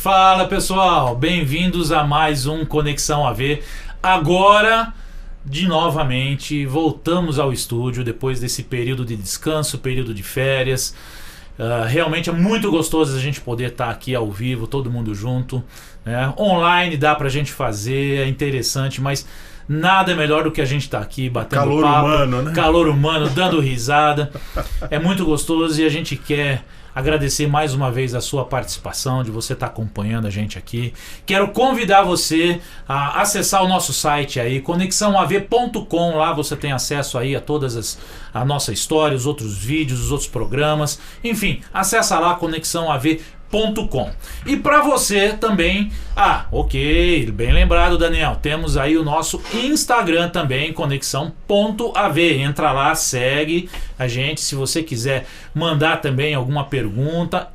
Fala pessoal, bem-vindos a mais um Conexão AV. Agora, novamente, voltamos ao estúdio depois desse período de descanso, período de férias. Realmente é muito gostoso a gente poder estar aqui ao vivo, todo mundo junto, né? Online dá pra gente fazer, é interessante, mas nada melhor do que a gente estar aqui batendo calor papo, humano, né? Calor humano, dando risada. É muito gostoso e a gente quer agradecer mais uma vez a sua participação, de você estar acompanhando a gente aqui. Quero convidar você a acessar o nosso site aí, conexãoav.com. Lá você tem acesso aí a todas a nossa história, os outros vídeos, os outros programas. Enfim, acessa lá conexãoav.com. E para você também, ok, bem lembrado, Daniel, temos aí o nosso Instagram também, conexão.av. Entra lá, segue a gente. Se você quiser mandar também alguma pergunta,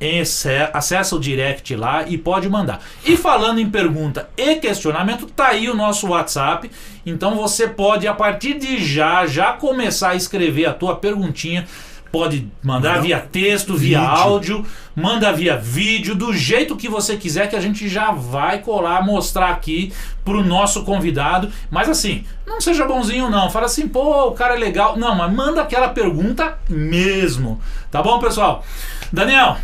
acessa o direct lá e pode mandar. E falando em pergunta e questionamento, tá aí o nosso WhatsApp. Então você pode, a partir de já começar a escrever a tua perguntinha. Pode mandar via texto, via áudio, manda via vídeo, do jeito que você quiser, que a gente já vai colar, mostrar aqui pro nosso convidado. Mas assim, não seja bonzinho não, fala assim, pô, o cara é legal. Não, mas manda aquela pergunta mesmo. Tá bom, pessoal? Daniel,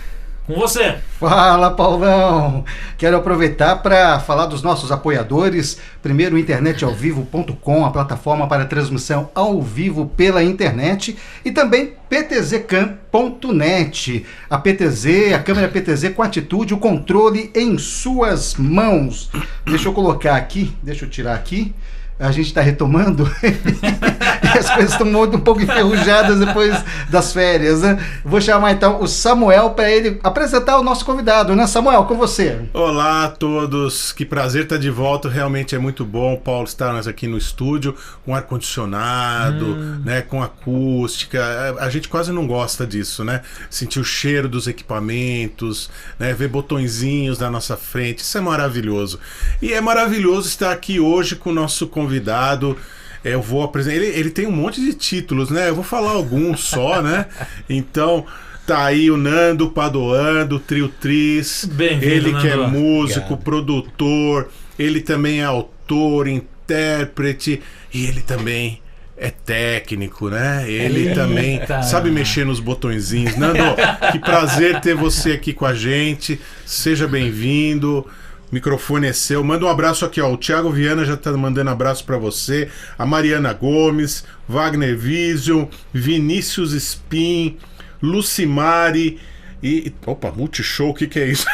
com você. Fala, Paulão! Quero aproveitar para falar dos nossos apoiadores. Primeiro, internetaovivo.com, a plataforma para transmissão ao vivo pela internet. E também ptzcam.net. A PTZ, a câmera PTZ com atitude, o controle em suas mãos. Deixa eu colocar aqui, deixa eu tirar aqui. A gente está retomando e as coisas estão um pouco enferrujadas depois das férias, né? Vou chamar então o Samuel para ele apresentar o nosso convidado, né? Samuel, com você. Olá a todos, que prazer estar de volta, realmente é muito bom, Paulo, estarmos aqui no estúdio com ar-condicionado, né, com acústica. A gente quase não gosta disso, né? Sentir o cheiro dos equipamentos, né, ver botõezinhos na nossa frente, isso é maravilhoso. E é maravilhoso estar aqui hoje com o nosso convidado. Eu vou apresentar. Ele tem um monte de títulos, né? Eu vou falar alguns só, né? Então, tá aí o Nando Padoan, do Trio Tris. Ele que é músico, produtor, ele também é autor, intérprete, e ele também é técnico, né? Ele também sabe mexer nos botõezinhos. Nando, que prazer ter você aqui com a gente. Seja bem-vindo. O microfone é seu. Manda um abraço aqui, ó. O Thiago Viana já tá mandando abraço para você. A Mariana Gomes, Wagner Vision, Vinícius Spin, Lucimari e... Opa, Multishow, o que é isso?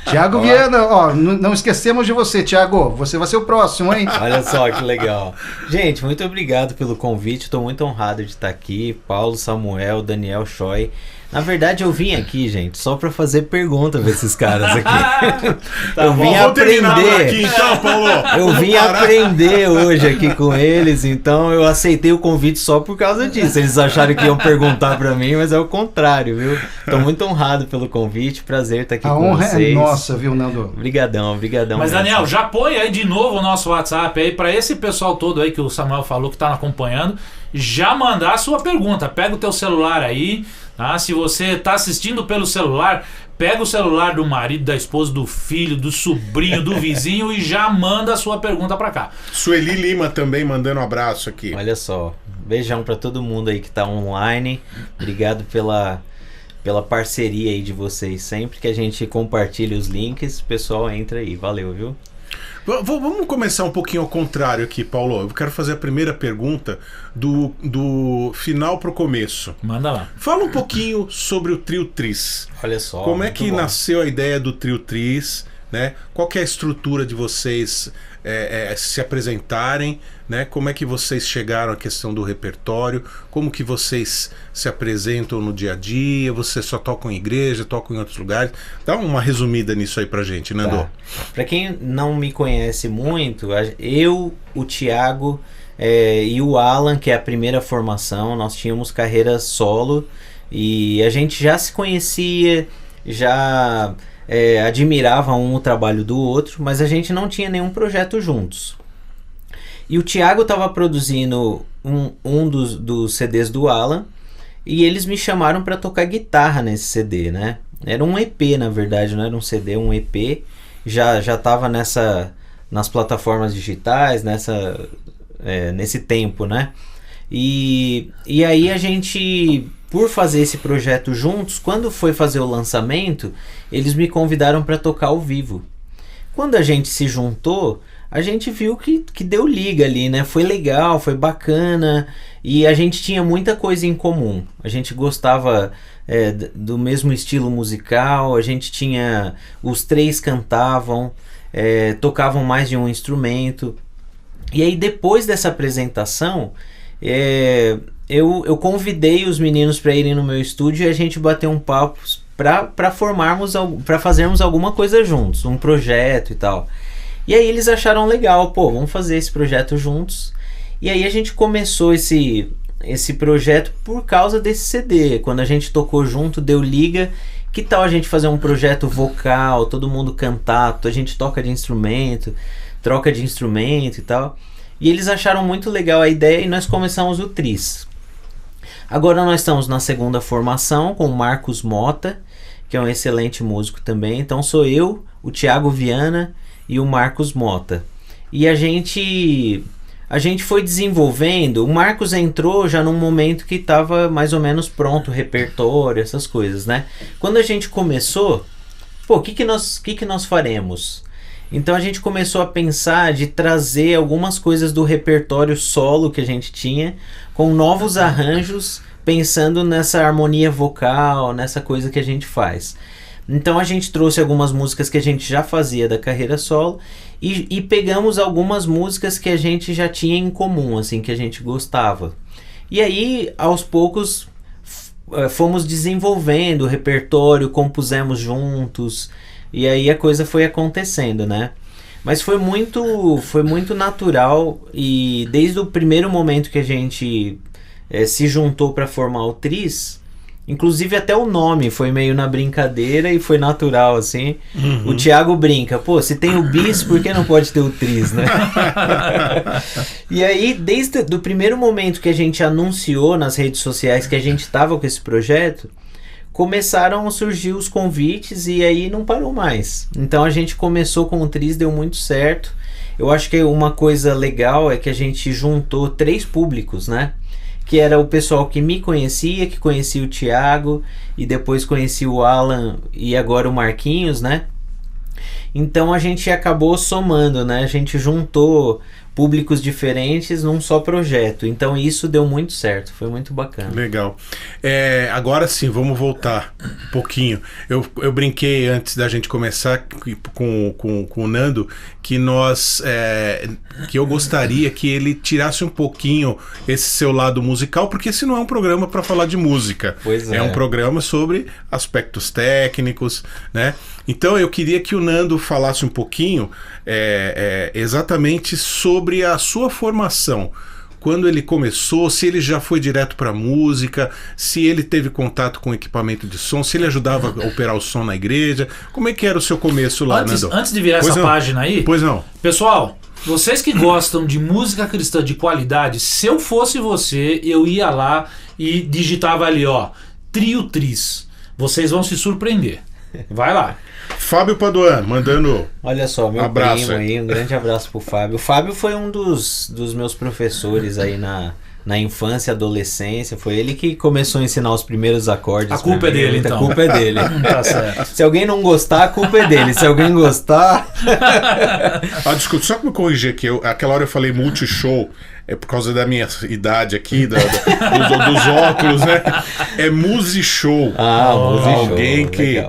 Thiago Viana, ó, não esquecemos de você, Thiago. Você vai ser o próximo, hein? Olha só que legal. Gente, muito obrigado pelo convite. Estou muito honrado de estar aqui. Paulo, Samuel, Daniel, Choi. Na verdade, eu vim aqui, gente, só pra fazer pergunta pra esses caras aqui. Eu vim aprender. Aqui, então, Paulo. Eu vim aprender hoje aqui com eles, então eu aceitei o convite só por causa disso. Eles acharam que iam perguntar pra mim, mas é o contrário, viu? Tô muito honrado pelo convite, prazer estar aqui com vocês. A honra é nossa, viu, Nando? Obrigadão. Mas, Daniel, já põe aí de novo o nosso WhatsApp aí pra esse pessoal todo aí que o Samuel falou que tá acompanhando, já mandar a sua pergunta. Pega o teu celular aí. Se você está assistindo pelo celular, pega o celular do marido, da esposa, do filho, do sobrinho, do vizinho e já manda a sua pergunta para cá. Sueli Lima também mandando um abraço aqui. Olha só, beijão para todo mundo aí que está online. Obrigado pela parceria aí de vocês. Sempre que a gente compartilha os links, o pessoal entra aí. Valeu, viu? Vamos começar um pouquinho ao contrário aqui, Paulo. Eu quero fazer a primeira pergunta do final para o começo. Manda lá. Fala um pouquinho sobre o Trio Tris. Olha só. Como é que nasceu a ideia do Trio Tris, né? Qual que é a estrutura de vocês se apresentarem, né? Como é que vocês chegaram à questão do repertório? Como que vocês se apresentam no dia a dia? Vocês só tocam em igreja, tocam em outros lugares? Dá uma resumida nisso aí pra gente, Nando. Tá. Pra quem não me conhece muito, eu, o Thiago e o Alan, que é a primeira formação, nós tínhamos carreira solo e a gente já se conhecia, já admirava o trabalho do outro, mas a gente não tinha nenhum projeto juntos. E o Thiago estava produzindo um dos CDs do Alan e eles me chamaram para tocar guitarra nesse CD, né? Era um EP, na verdade, não era um CD, um EP. Já estava nas plataformas digitais, nesse tempo, né? E aí a gente, por fazer esse projeto juntos, quando foi fazer o lançamento, eles me convidaram para tocar ao vivo. Quando a gente se juntou, a gente viu que deu liga ali, né? Foi legal, foi bacana, e a gente tinha muita coisa em comum. A gente gostava do mesmo estilo musical, a gente tinha... Os três cantavam, tocavam mais de um instrumento. E aí, depois dessa apresentação, eu convidei os meninos para irem no meu estúdio e a gente bateu um papo para fazermos alguma coisa juntos, um projeto e tal. E aí eles acharam legal, vamos fazer esse projeto juntos. E aí a gente começou esse projeto por causa desse CD. Quando a gente tocou junto, deu liga. Que tal a gente fazer um projeto vocal, todo mundo cantar, a gente toca de instrumento, troca de instrumento e tal. E eles acharam muito legal a ideia e nós começamos o Tris. Agora nós estamos na segunda formação com o Marcos Mota, que é um excelente músico também. Então sou eu, o Thiago Viana e o Marcos Mota. E a gente foi desenvolvendo. O Marcos entrou já num momento que estava mais ou menos pronto o repertório, essas coisas, né? Quando a gente começou, o que nós faremos? Então a gente começou a pensar de trazer algumas coisas do repertório solo que a gente tinha, com novos arranjos, pensando nessa harmonia vocal, nessa coisa que a gente faz. Então a gente trouxe algumas músicas que a gente já fazia da carreira solo e pegamos algumas músicas que a gente já tinha em comum, assim, que a gente gostava. E aí, aos poucos, fomos desenvolvendo o repertório, compusemos juntos, e aí a coisa foi acontecendo, né? Mas foi muito natural, e desde o primeiro momento que a gente se juntou para formar o Tris, inclusive até o nome foi meio na brincadeira e foi natural, assim. O Thiago brinca, se tem o bis, por que não pode ter o Tris, né? E aí, desde o primeiro momento que a gente anunciou nas redes sociais que a gente estava com esse projeto, começaram a surgir os convites e aí não parou mais. Então a gente começou com o Tris, deu muito certo. Eu acho que uma coisa legal é que a gente juntou 3 públicos, né? Que era o pessoal que me conhecia, que conhecia o Thiago, e depois conhecia o Alan e agora o Marquinhos, né? Então a gente acabou somando, né? A gente juntou públicos diferentes num só projeto. Então isso deu muito certo, foi muito bacana. Legal. Agora sim, vamos voltar um pouquinho. Eu brinquei antes da gente começar com o Nando que que eu gostaria que ele tirasse um pouquinho esse seu lado musical, porque esse não é um programa para falar de música. Pois é. É um programa sobre aspectos técnicos, né? Então eu queria que o Nando falasse um pouquinho exatamente sobre a sua formação. Quando ele começou, se ele já foi direto para música, se ele teve contato com equipamento de som, se ele ajudava a operar o som na igreja. Como é que era o seu começo lá, Nando? Antes de virar essa página aí... Pois não. Pessoal, vocês que gostam de música cristã de qualidade, se eu fosse você, eu ia lá e digitava ali, Trio Tris. Vocês vão se surpreender. Vai lá. Fábio Paduan, mandando olha só, meu abraço primo aí, um grande abraço pro Fábio. O Fábio foi um dos meus professores aí na infância e adolescência. Foi ele que começou a ensinar os primeiros acordes. A culpa é dele, então. A culpa é dele. Tá certo. Se alguém não gostar, a culpa é dele. Se alguém gostar... Desculpa, só me corrigir aqui. Aquela hora eu falei multishow. É por causa da minha idade aqui, dos óculos, né? É Musishow. Musishow. Alguém que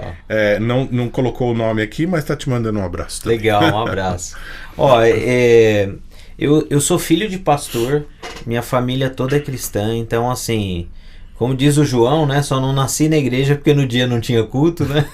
não colocou o nome aqui, mas tá te mandando um abraço também. Legal, um abraço. Eu sou filho de pastor, minha família toda é cristã, então assim, como diz o João, né? Só não nasci na igreja porque no dia não tinha culto, né?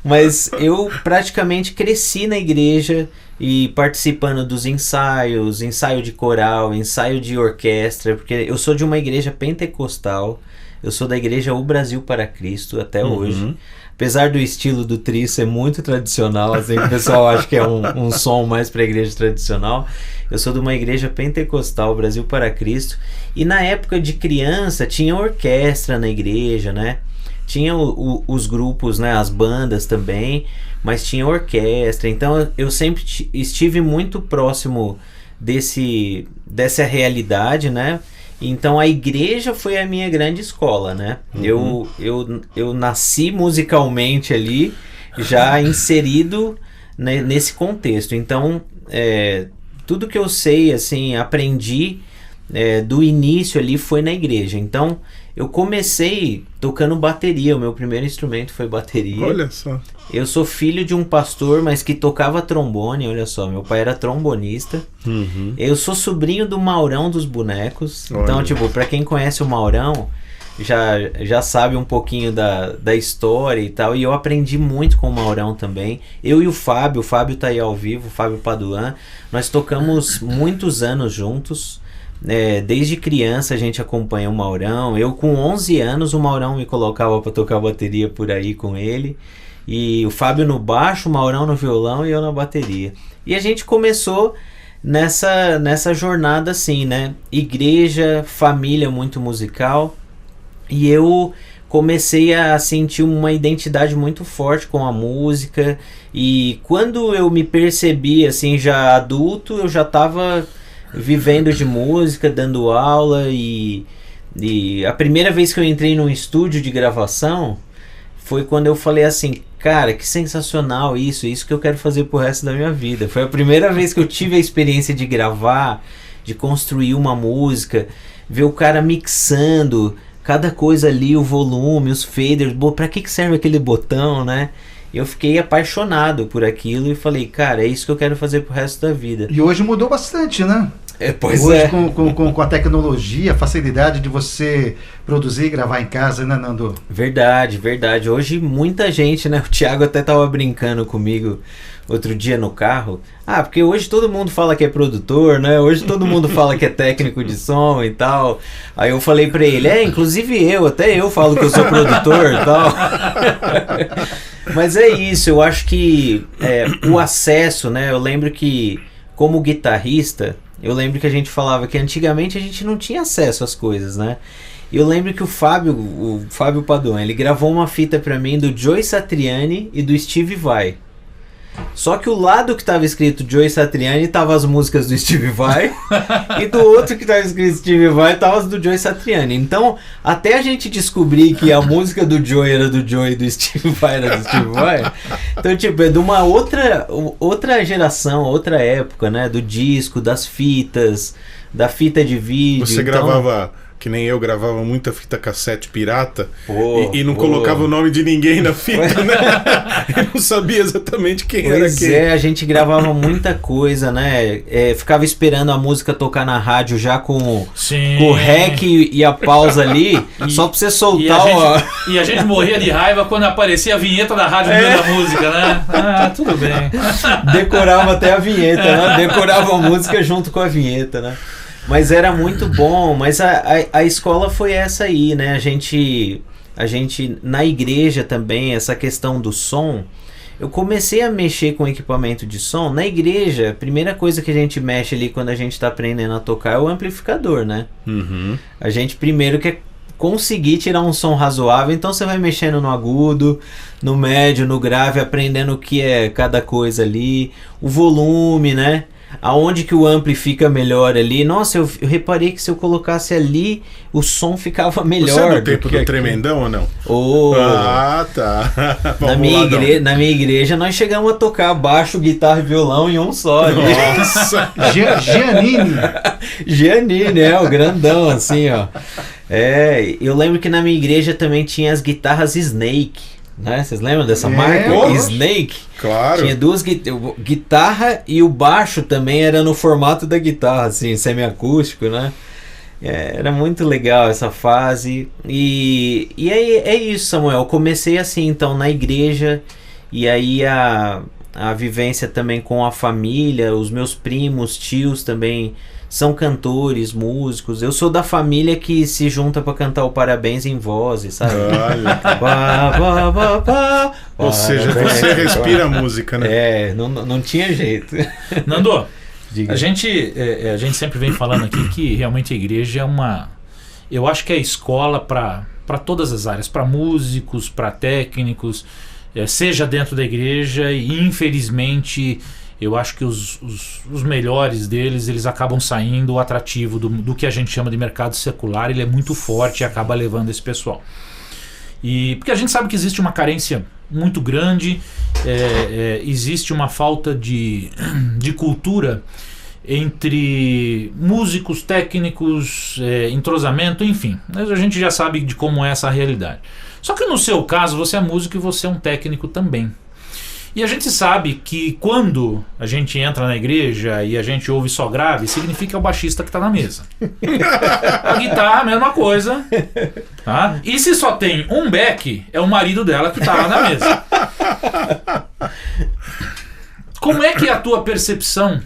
Mas eu praticamente cresci na igreja e participando dos ensaios, ensaio de coral, ensaio de orquestra, porque eu sou de uma igreja pentecostal, eu sou da igreja O Brasil para Cristo até hoje. Apesar do estilo do Tris ser muito tradicional, assim, o pessoal acha que é um som mais para a igreja tradicional, eu sou de uma igreja pentecostal, Brasil para Cristo, e na época de criança tinha orquestra na igreja, né? tinha os grupos, né, as bandas também, mas tinha orquestra. Então eu sempre estive muito próximo dessa realidade, né? Então a igreja foi a minha grande escola, né? Eu nasci musicalmente ali, já inserido, né, nesse contexto. Então tudo que eu sei, assim, aprendi do início ali foi na igreja. Então eu comecei tocando bateria, o meu primeiro instrumento foi bateria. Olha só. Eu sou filho de um pastor, mas que tocava trombone, olha só, meu pai era trombonista. Eu sou sobrinho do Maurão dos Bonecos. Olha. Então, tipo, pra quem conhece o Maurão, já sabe um pouquinho da história e tal. E eu aprendi muito com o Maurão também. Eu e o Fábio tá aí ao vivo, o Fábio Paduan. Nós tocamos muitos anos juntos. Desde criança a gente acompanha o Maurão. Eu com 11 anos o Maurão me colocava para tocar bateria por aí com ele, e o Fábio no baixo, o Maurão no violão e eu na bateria. E a gente começou nessa jornada assim, né? Igreja, família muito musical, e eu comecei a sentir uma identidade muito forte com a música. E quando eu me percebi assim já adulto, eu já estava vivendo de música, dando aula, e a primeira vez que eu entrei num estúdio de gravação foi quando eu falei assim, cara, que sensacional isso que eu quero fazer pro resto da minha vida. Foi a primeira vez que eu tive a experiência de gravar, de construir uma música, ver o cara mixando cada coisa ali, o volume, os faders, pra que serve aquele botão, né? Eu fiquei apaixonado por aquilo e falei, cara, é isso que eu quero fazer pro resto da vida. E hoje mudou bastante, né? Pois hoje, é. Com a tecnologia, a facilidade de você produzir e gravar em casa, né, Nando? Verdade. Hoje muita gente, né? O Thiago até tava brincando comigo outro dia no carro. Porque hoje todo mundo fala que é produtor, né? Hoje todo mundo fala que é técnico de som e tal. Aí eu falei pra ele, inclusive até eu falo que eu sou produtor e tal. Mas é isso, eu acho que o acesso, né? Eu lembro que, como guitarrista, eu lembro que a gente falava que antigamente a gente não tinha acesso às coisas, né? Eu lembro que o Fábio Paduan, ele gravou uma fita pra mim do Joe Satriani e do Steve Vai. Só que o lado que tava escrito Joe Satriani tava as músicas do Steve Vai e do outro que tava escrito Steve Vai tava as do Joe Satriani. Então, até a gente descobrir que a música do Joe era do Joe e do Steve Vai era do Steve Vai. Então, tipo, é de uma outra geração, outra época, né? Do disco, das fitas, da fita de vídeo. Você gravava... Que nem eu gravava muita fita cassete pirata e não colocava o nome de ninguém na fita, né? Eu não sabia exatamente quem era quem. A gente gravava muita coisa, né? Ficava esperando a música tocar na rádio já com o rec e a pausa ali, só pra você soltar. E a gente morria de raiva quando aparecia a vinheta da rádio no meio da música, né? Tudo bem. Decorava até a vinheta, né? Decorava a música junto com a vinheta, né? Mas era muito bom, mas a escola foi essa aí, né? A gente na igreja também, essa questão do som, eu comecei a mexer com equipamento de som. Na igreja, a primeira coisa que a gente mexe ali quando a gente tá aprendendo a tocar é o amplificador, né? A gente primeiro quer conseguir tirar um som razoável, então você vai mexendo no agudo, no médio, no grave, aprendendo o que é cada coisa ali, o volume, né? Aonde que o ampli fica melhor ali. Nossa, eu reparei que se eu colocasse ali, o som ficava melhor. Você é do tempo do Tremendão ou não? Tá. Na minha igreja nós chegamos a tocar baixo, guitarra e violão em um só. Nossa! Giannini, o grandão assim, ó. Eu lembro que na minha igreja também tinha as guitarras Snake. Né? Vocês lembram dessa marca? Snake? Claro. Tinha duas guitarra e o baixo também era no formato da guitarra, assim, semiacústico, né? Era muito legal essa fase. E aí é isso, Samuel. Eu comecei assim, então, na igreja, e aí a vivência também com a família, os meus primos, tios também são cantores, músicos. Eu sou da família que se junta pra cantar o parabéns em vozes, sabe? Ou seja, você respira música, né? Não tinha jeito. Nando, a gente sempre vem falando aqui que realmente a igreja é uma... Eu acho que é a escola para para todas as áreas, para músicos, para técnicos, seja dentro da igreja, e infelizmente eu acho que os melhores deles, eles acabam saindo. O atrativo do que a gente chama de mercado secular, ele é muito forte e acaba levando esse pessoal. E porque a gente sabe que existe uma carência muito grande, existe uma falta de cultura entre músicos, técnicos, entrosamento, enfim. Mas a gente já sabe de como é essa realidade. Só que no seu caso, você é músico e você é um técnico também. E a gente sabe que quando a gente entra na igreja e a gente ouve só grave, significa que é o baixista que está na mesa. A guitarra, a mesma coisa. Tá? E se só tem um back, é o marido dela que está lá na mesa. Como é que é a tua percepção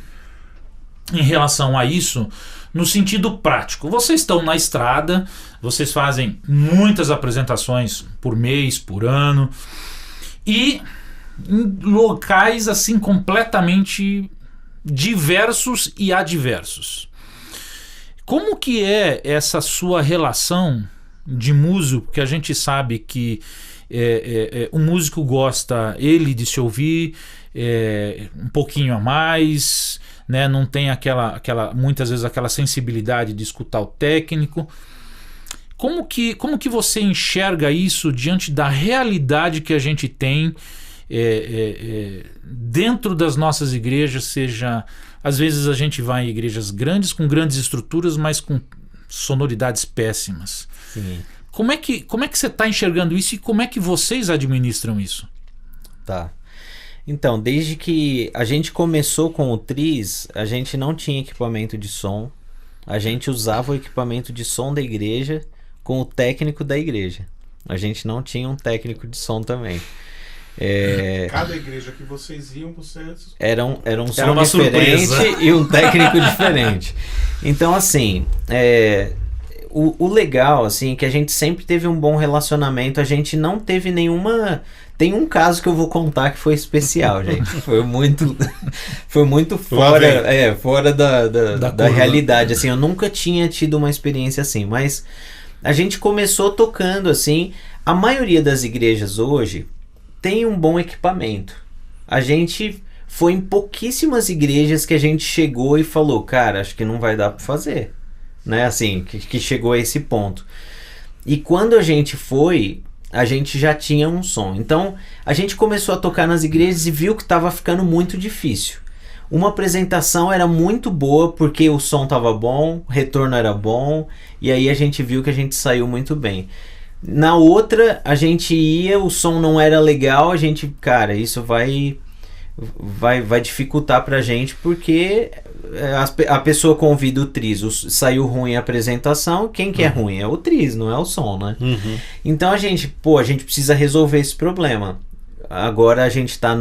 em relação a isso, no sentido prático? Vocês estão na estrada, vocês fazem muitas apresentações por mês, por ano, e em locais assim completamente diversos e adversos. Como que é essa sua relação de músico, que a gente sabe que o músico gosta ele de se ouvir um pouquinho a mais, né? Não tem muitas vezes aquela sensibilidade de escutar o técnico. Como que você enxerga isso diante da realidade que a gente tem dentro das nossas igrejas? Seja, às vezes a gente vai em igrejas grandes, com grandes estruturas, mas com sonoridades péssimas. Sim. Como é que você está enxergando isso e como é que vocês administram isso? Tá. Então, desde que a gente começou com o Tris, a gente não tinha equipamento de som. A gente usava o equipamento de som da igreja com o técnico da igreja. A gente não tinha um técnico de som também. Cada igreja que vocês iam, vocês... Era um som diferente e um técnico diferente. Então, assim, o legal, assim, é que a gente sempre teve um bom relacionamento. A gente não teve nenhuma... Tem um caso que eu vou contar que foi especial, gente. Foi muito fora da realidade. Assim, eu nunca tinha tido uma experiência assim. Mas a gente começou tocando, assim. A maioria das igrejas hoje tem um bom equipamento. A gente foi em pouquíssimas igrejas que a gente chegou e falou, cara, acho que não vai dar para fazer, né? Assim, que chegou a esse ponto. E quando a gente foi, a gente já tinha um som. Então, a gente começou a tocar nas igrejas e viu que estava ficando muito difícil. Uma apresentação era muito boa porque o som estava bom, o retorno era bom, e aí a gente viu que a gente saiu muito bem. Na outra, a gente ia, o som não era legal, a gente, cara, isso vai dificultar pra gente, porque a pessoa convida o Tris, saiu ruim a apresentação, quem que é ruim? É o Tris, não é o som, né? Uhum. Então a gente precisa resolver esse problema. Agora a gente tá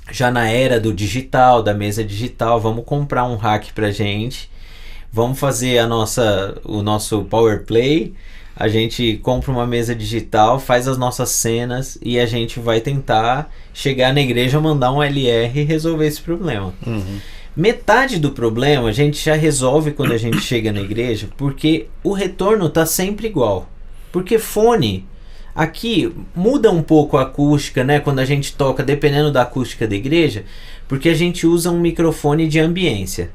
já na era do digital, da mesa digital, vamos comprar um rack pra gente, vamos fazer o nosso Power Play. A gente compra uma mesa digital, faz as nossas cenas e a gente vai tentar chegar na igreja, mandar um LR e resolver esse problema. Uhum. Metade do problema a gente já resolve quando a gente chega na igreja, porque o retorno tá sempre igual. Porque fone, aqui muda um pouco a acústica, né? Quando a gente toca, dependendo da acústica da igreja, porque a gente usa um microfone de ambiência.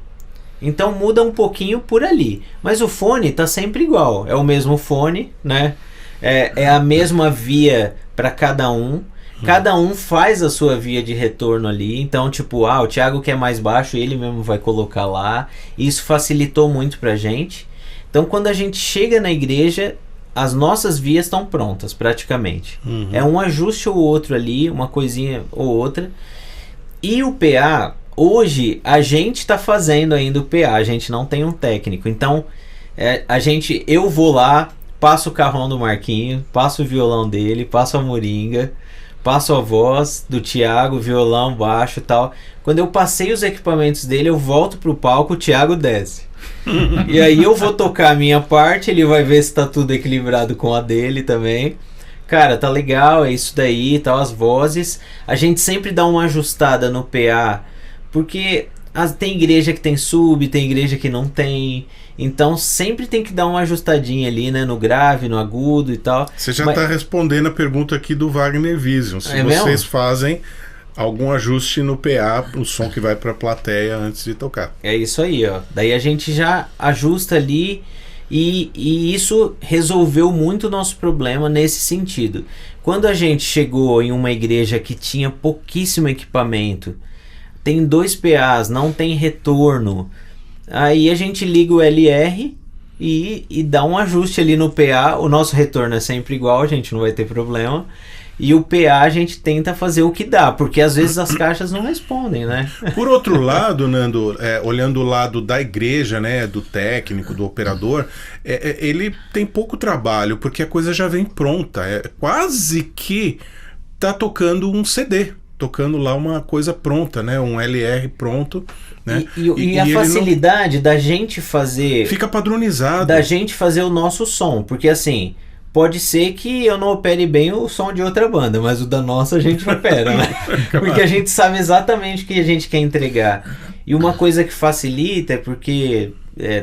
Então muda um pouquinho por ali. Mas o fone tá sempre igual. É o mesmo fone, né? É a mesma via para cada um. Cada um faz a sua via de retorno ali. Então, tipo, o Thiago que é mais baixo, ele mesmo vai colocar lá. Isso facilitou muito pra gente. Então, quando a gente chega na igreja, as nossas vias estão prontas, praticamente. Uhum. É um ajuste ou outro ali, uma coisinha ou outra. E o PA... Hoje, a gente está fazendo ainda o PA, a gente não tem um técnico. Então, eu vou lá, passo o carrão do Marquinho, passo o violão dele, passo a moringa, passo a voz do Thiago, violão, baixo e tal. Quando eu passei os equipamentos dele, eu volto pro palco, o Thiago desce. E aí eu vou tocar a minha parte, ele vai ver se tá tudo equilibrado com a dele também. Cara, tá legal, é isso daí, tal, as vozes. A gente sempre dá uma ajustada no PA, porque tem igreja que tem sub, tem igreja que não tem. Então sempre tem que dar uma ajustadinha ali, né? No grave, no agudo e tal. Você já está respondendo a pergunta aqui do Wagner Vision. Se vocês mesmo? Fazem algum ajuste no PA, o som que vai para a plateia antes de tocar. É isso aí, ó. Daí a gente já ajusta ali e isso resolveu muito o nosso problema nesse sentido. Quando a gente chegou em uma igreja que tinha pouquíssimo equipamento, tem 2 PAs, não tem retorno, aí a gente liga o LR e dá um ajuste ali no PA. O nosso retorno é sempre igual, a gente não vai ter problema. E o PA a gente tenta fazer o que dá, porque às vezes as caixas não respondem, né? Por outro lado, Nando, olhando o lado da igreja, né, do técnico, do operador, ele tem pouco trabalho, porque a coisa já vem pronta. É quase que tá tocando um CD, tocando lá uma coisa pronta, né, um LR pronto. Né? E a facilidade da gente fazer... Fica padronizado. Da gente fazer o nosso som, porque assim... Pode ser que eu não opere bem o som de outra banda, mas o da nossa a gente opera, né? Porque a gente sabe exatamente o que a gente quer entregar. E uma coisa que facilita, porque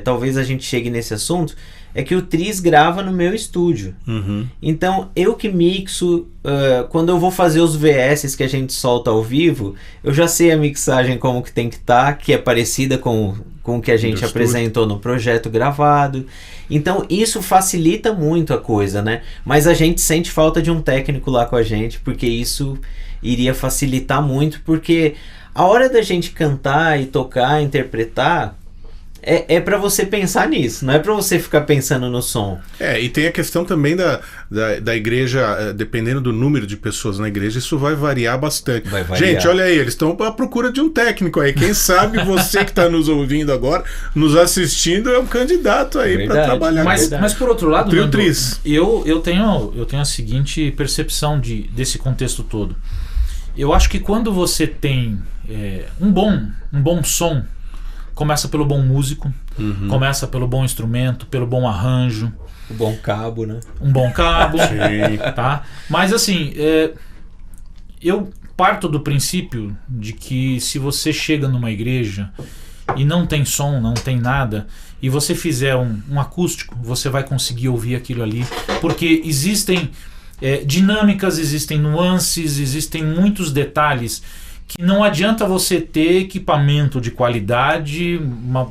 talvez a gente chegue nesse assunto, é que o Tris grava no meu estúdio. Uhum. Então, eu que mixo, quando eu vou fazer os VS que a gente solta ao vivo, eu já sei a mixagem como que tem que estar, que é parecida com o que a gente apresentou no projeto gravado. Então, isso facilita muito a coisa, né? Mas a gente sente falta de um técnico lá com a gente, porque isso iria facilitar muito, porque a hora da gente cantar e tocar, interpretar... É para você pensar nisso, não é para você ficar pensando no som. E tem a questão também da igreja, dependendo do número de pessoas na igreja, isso vai variar bastante. Vai variar. Gente, olha aí, eles estão à procura de um técnico aí. Quem sabe você que está nos ouvindo agora, nos assistindo, é um candidato aí para trabalhar. Mas por outro lado, Nando, eu tenho a seguinte percepção desse contexto todo. Eu acho que quando você tem um bom som, começa pelo bom músico, começa pelo bom instrumento, pelo bom arranjo. Um bom cabo, né? Um bom cabo. Sim. Tá? Mas assim, eu parto do princípio de que se você chega numa igreja e não tem som, não tem nada, e você fizer um acústico, você vai conseguir ouvir aquilo ali, porque existem dinâmicas, existem nuances, existem muitos detalhes que não adianta você ter equipamento de qualidade,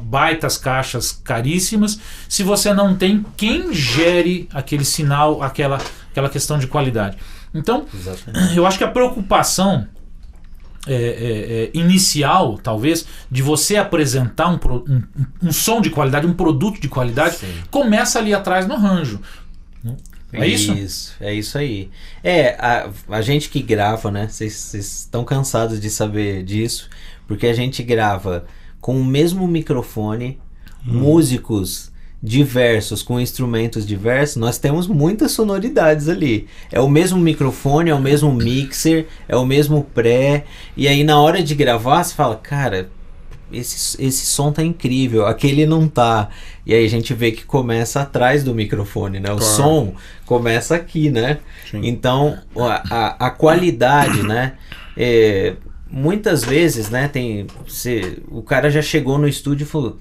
baitas caixas caríssimas, se você não tem quem gere aquele sinal, aquela questão de qualidade. Então, exatamente, eu acho que a preocupação inicial, talvez, de você apresentar um som de qualidade, um produto de qualidade, sim, começa ali atrás no arranjo. É isso? É isso aí. A gente que grava, né? Vocês estão cansados de saber disso, porque a gente grava com o mesmo microfone, músicos diversos, com instrumentos diversos, nós temos muitas sonoridades ali. É o mesmo microfone, é o mesmo mixer, é o mesmo pré, e aí na hora de gravar você fala, cara, esse som tá incrível, aquele não tá. E aí a gente vê que começa atrás do microfone, né? O som começa aqui, né? Sim. Então, a qualidade, né? Muitas vezes, né? O cara já chegou no estúdio e falou,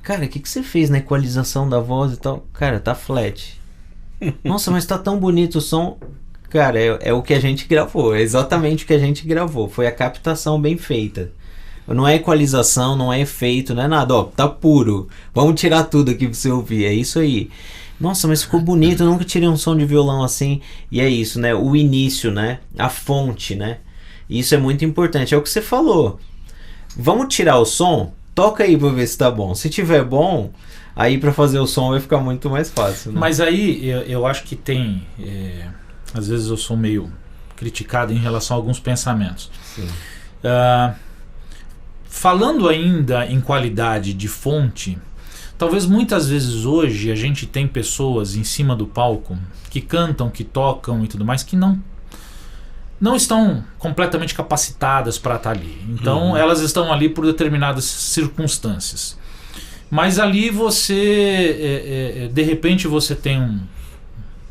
cara, o que você fez na equalização da voz e tal? Cara, tá flat. Nossa, mas tá tão bonito o som. Cara, é o que a gente gravou, é exatamente o que a gente gravou. Foi a captação bem feita. Não é equalização, não é efeito, não é nada. Ó, tá puro. Vamos tirar tudo aqui pra você ouvir. É isso aí. Nossa, mas ficou bonito. Eu nunca tirei um som de violão assim. E é isso, né? O início, né? A fonte, né? Isso é muito importante. É o que você falou. Vamos tirar o som? Toca aí pra ver se tá bom. Se tiver bom, aí pra fazer o som vai ficar muito mais fácil, né? Mas aí eu acho que tem... às vezes eu sou meio criticado em relação a alguns pensamentos. Sim. Falando ainda em qualidade de fonte, talvez muitas vezes hoje a gente tem pessoas em cima do palco que cantam, que tocam e tudo mais, que não estão completamente capacitadas para estar ali. Então elas estão ali por determinadas circunstâncias. Mas ali você, de repente você tem um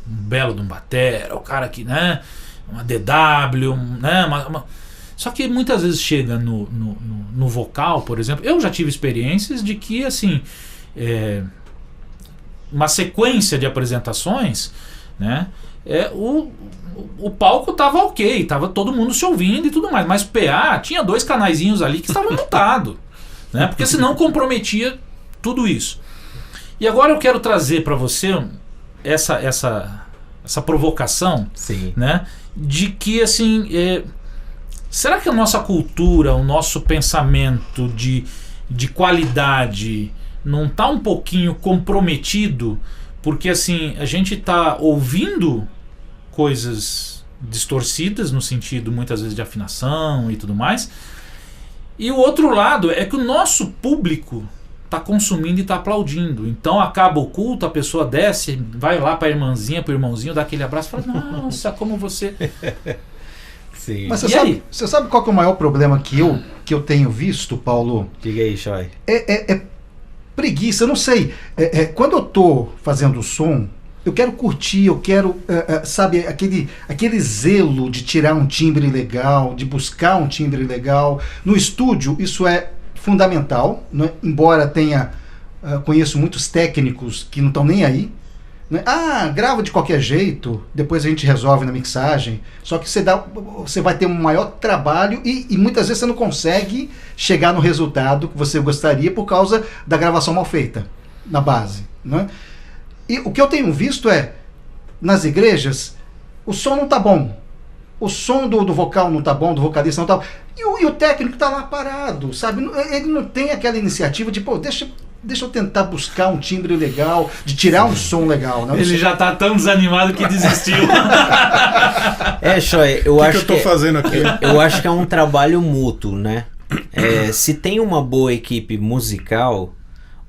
belo de um batera, o cara que, né, uma DW, né, Só que muitas vezes chega no vocal, por exemplo. Eu já tive experiências de que, assim, uma sequência de apresentações, né? O palco tava ok, tava todo mundo se ouvindo e tudo mais, mas o PA tinha 2 canaizinhos ali que estavam mutados, né? Porque senão comprometia tudo isso. E agora eu quero trazer para você essa provocação, Sim. né? De que, assim, será que a nossa cultura, o nosso pensamento de qualidade não tá um pouquinho comprometido? Porque, assim, a gente tá ouvindo coisas distorcidas, no sentido, muitas vezes, de afinação e tudo mais. E o outro lado é que o nosso público tá consumindo e tá aplaudindo. Então, acaba o culto, a pessoa desce, vai lá pra irmãzinha, pro irmãozinho, dá aquele abraço e fala, nossa, como você... Sim. Mas E você sabe qual que é o maior problema que eu tenho visto, Paulo? Diga aí, Choi. É preguiça, eu não sei. Quando eu tô fazendo som, eu quero curtir, eu quero, sabe, aquele zelo de tirar um timbre legal, de buscar um timbre legal. No estúdio, isso é fundamental, né? Embora conheço muitos técnicos que não estão nem aí. Né? Grava de qualquer jeito, depois a gente resolve na mixagem. Só que você vai ter um maior trabalho e muitas vezes você não consegue chegar no resultado que você gostaria por causa da gravação mal feita na base. Né? E o que eu tenho visto nas igrejas, o som não tá bom. O som do vocal não tá bom, do vocalista não tá bom. E o técnico tá lá parado, sabe? Ele não tem aquela iniciativa de, deixa eu tentar buscar um timbre legal, de tirar um som legal. Né? Ele já tá tão desanimado que desistiu. Choi, eu acho que eu tô fazendo aqui? Eu acho que é um trabalho mútuo, né? Se tem uma boa equipe musical,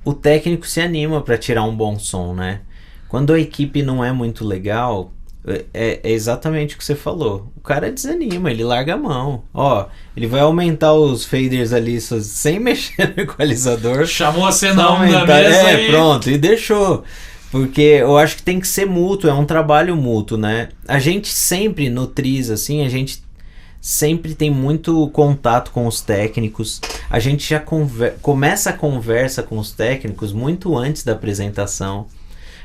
o técnico se anima para tirar um bom som, né? Quando a equipe não é muito legal, é exatamente o que você falou. O cara desanima, ele larga a mão. Ele vai aumentar os faders ali sem mexer no equalizador. Chamou a cena da mesa e... pronto, e deixou. Porque eu acho que tem que ser mútuo, é um trabalho mútuo, né? A gente sempre no Tris, assim, a gente sempre tem muito contato com os técnicos. A gente já começa a conversa com os técnicos muito antes da apresentação.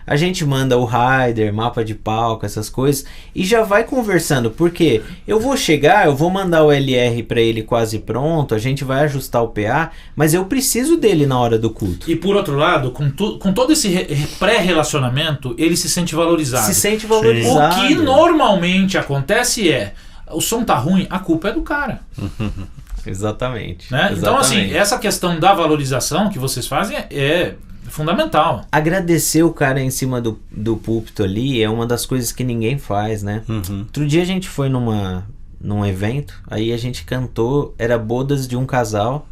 A gente manda o rider, mapa de palco, essas coisas, e já vai conversando, porque eu vou mandar o LR para ele quase pronto, a gente vai ajustar o PA, mas eu preciso dele na hora do culto. E por outro lado, com todo esse pré-relacionamento, ele se sente valorizado. Se sente valorizado. O que normalmente acontece o som tá ruim, a culpa é do cara. Exatamente. Né? Então, assim, essa questão da valorização que vocês fazem é fundamental. Agradecer o cara em cima do púlpito ali é uma das coisas que ninguém faz, né? Outro dia a gente foi num evento, aí a gente cantou, era bodas de um casal,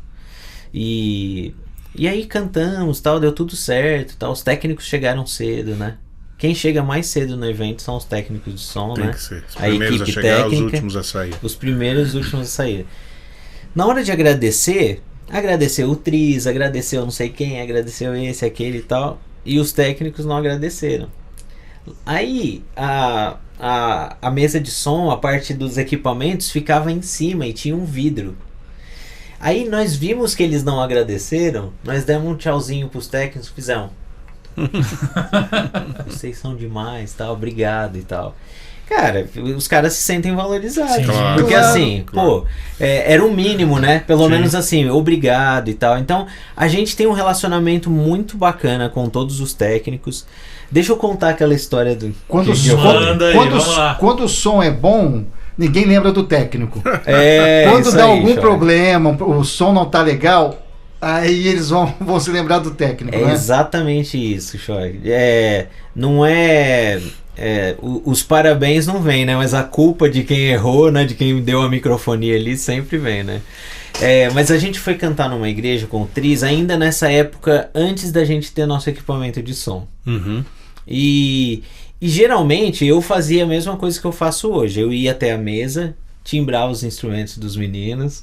e aí cantamos, tal, deu tudo certo, tal. Os técnicos chegaram cedo, né? Quem chega mais cedo no evento são os técnicos de som, Tem né? que ser. Os a primeiros equipe a chegar, técnica, os últimos a sair. Os primeiros e os últimos a sair. Na hora de agradecer o Tris, agradeceu não sei quem, agradeceu esse, aquele e tal, e os técnicos não agradeceram. Aí a mesa de som, a parte dos equipamentos ficava em cima e tinha um vidro. Aí nós vimos que eles não agradeceram, nós demos um tchauzinho pros técnicos, fizemos vocês são demais, tal, obrigado e tal. Cara, os caras se sentem valorizados. Sim, claro. Porque assim, Claro. era o mínimo, né? Pelo Sim. menos assim, obrigado e tal. Então, a gente tem um relacionamento muito bacana com todos os técnicos. Deixa eu contar aquela história do... Quando o som é bom, ninguém lembra do técnico. Quando dá algum problema, o som não tá legal, aí eles vão se lembrar do técnico, né? Exatamente isso, Choi. Não é... os parabéns não vêm, né? Mas a culpa de quem errou, né? De quem deu a microfonia ali, sempre vem, né? Mas a gente foi cantar numa igreja com o Tris ainda nessa época, antes da gente ter nosso equipamento de som. E geralmente eu fazia a mesma coisa que eu faço hoje. Eu ia até a mesa, timbrava os instrumentos dos meninos,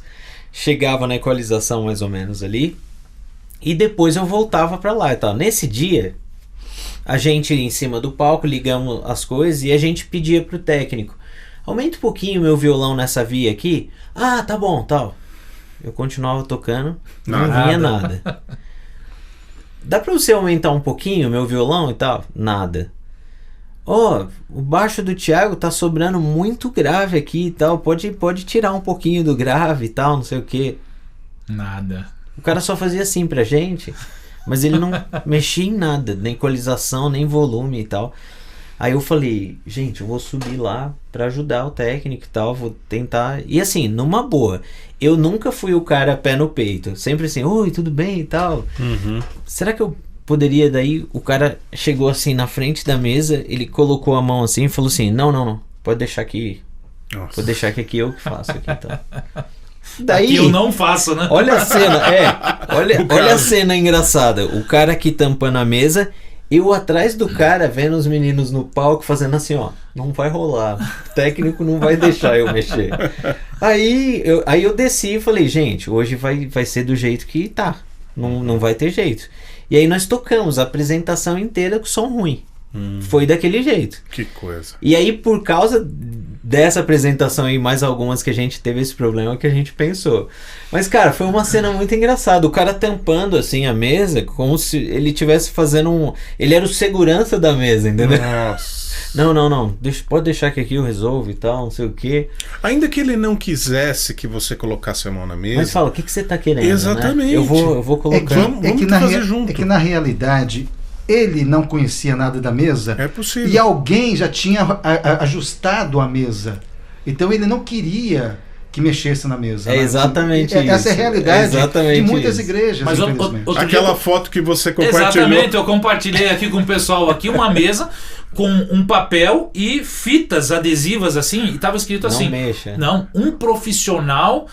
chegava na equalização mais ou menos ali, e depois eu voltava pra lá e tal. Nesse dia, a gente em cima do palco, ligamos as coisas e a gente pedia pro técnico: aumenta um pouquinho meu violão nessa via aqui. Ah, tá bom, tal. Eu continuava tocando, não vinha nada. Dá pra você aumentar um pouquinho meu violão e tal? Nada. Ó, o baixo do Thiago tá sobrando muito grave aqui e tal, pode tirar um pouquinho do grave e tal, não sei o que. Nada. O cara só fazia assim pra gente, mas ele não mexia em nada, nem equalização, nem volume e tal. Aí eu falei, gente, eu vou subir lá pra ajudar o técnico e tal, vou tentar. E assim, numa boa, eu nunca fui o cara pé no peito, sempre assim, oi, tudo bem e tal. Será que eu poderia daí? O cara chegou assim na frente da mesa, ele colocou a mão assim e falou assim, não, pode deixar aqui. Nossa. Pode deixar que aqui eu que faço aqui e tal. Daí, Aqui eu não faço, né? olha a cena, olha a cena engraçada. O cara aqui tampando a mesa, eu atrás do cara vendo os meninos no palco fazendo assim, ó, não vai rolar, o técnico não vai deixar eu mexer. Aí eu desci e falei, gente, hoje vai ser do jeito que tá, não vai ter jeito. E aí nós tocamos a apresentação inteira com som ruim. Foi daquele jeito. Que coisa. E aí, por causa dessa apresentação e mais algumas que a gente teve esse problema que a gente pensou. Mas, cara, foi uma cena muito engraçada. O cara tampando, assim, a mesa, como se ele estivesse fazendo Ele era o segurança da mesa, entendeu? Nossa. Não. Pode deixar que aqui eu resolvo e tal, não sei o quê. Ainda que ele não quisesse que você colocasse a mão na mesa. Mas fala, o que você tá querendo, Exatamente. né? Eu vou colocar. Vamos fazer junto. É que na realidade ele não conhecia nada da mesa. É possível. E alguém já tinha ajustado a mesa. Então ele não queria que mexesse na mesa. É, né? exatamente isso. Essa é a realidade Exatamente de muitas isso. igrejas, Mas infelizmente. outro Aquela dia- foto que você compartilhou. Exatamente, eu compartilhei aqui com o pessoal aqui uma mesa com um papel e fitas adesivas assim, e tava escrito Não assim: mexa. não, um profissional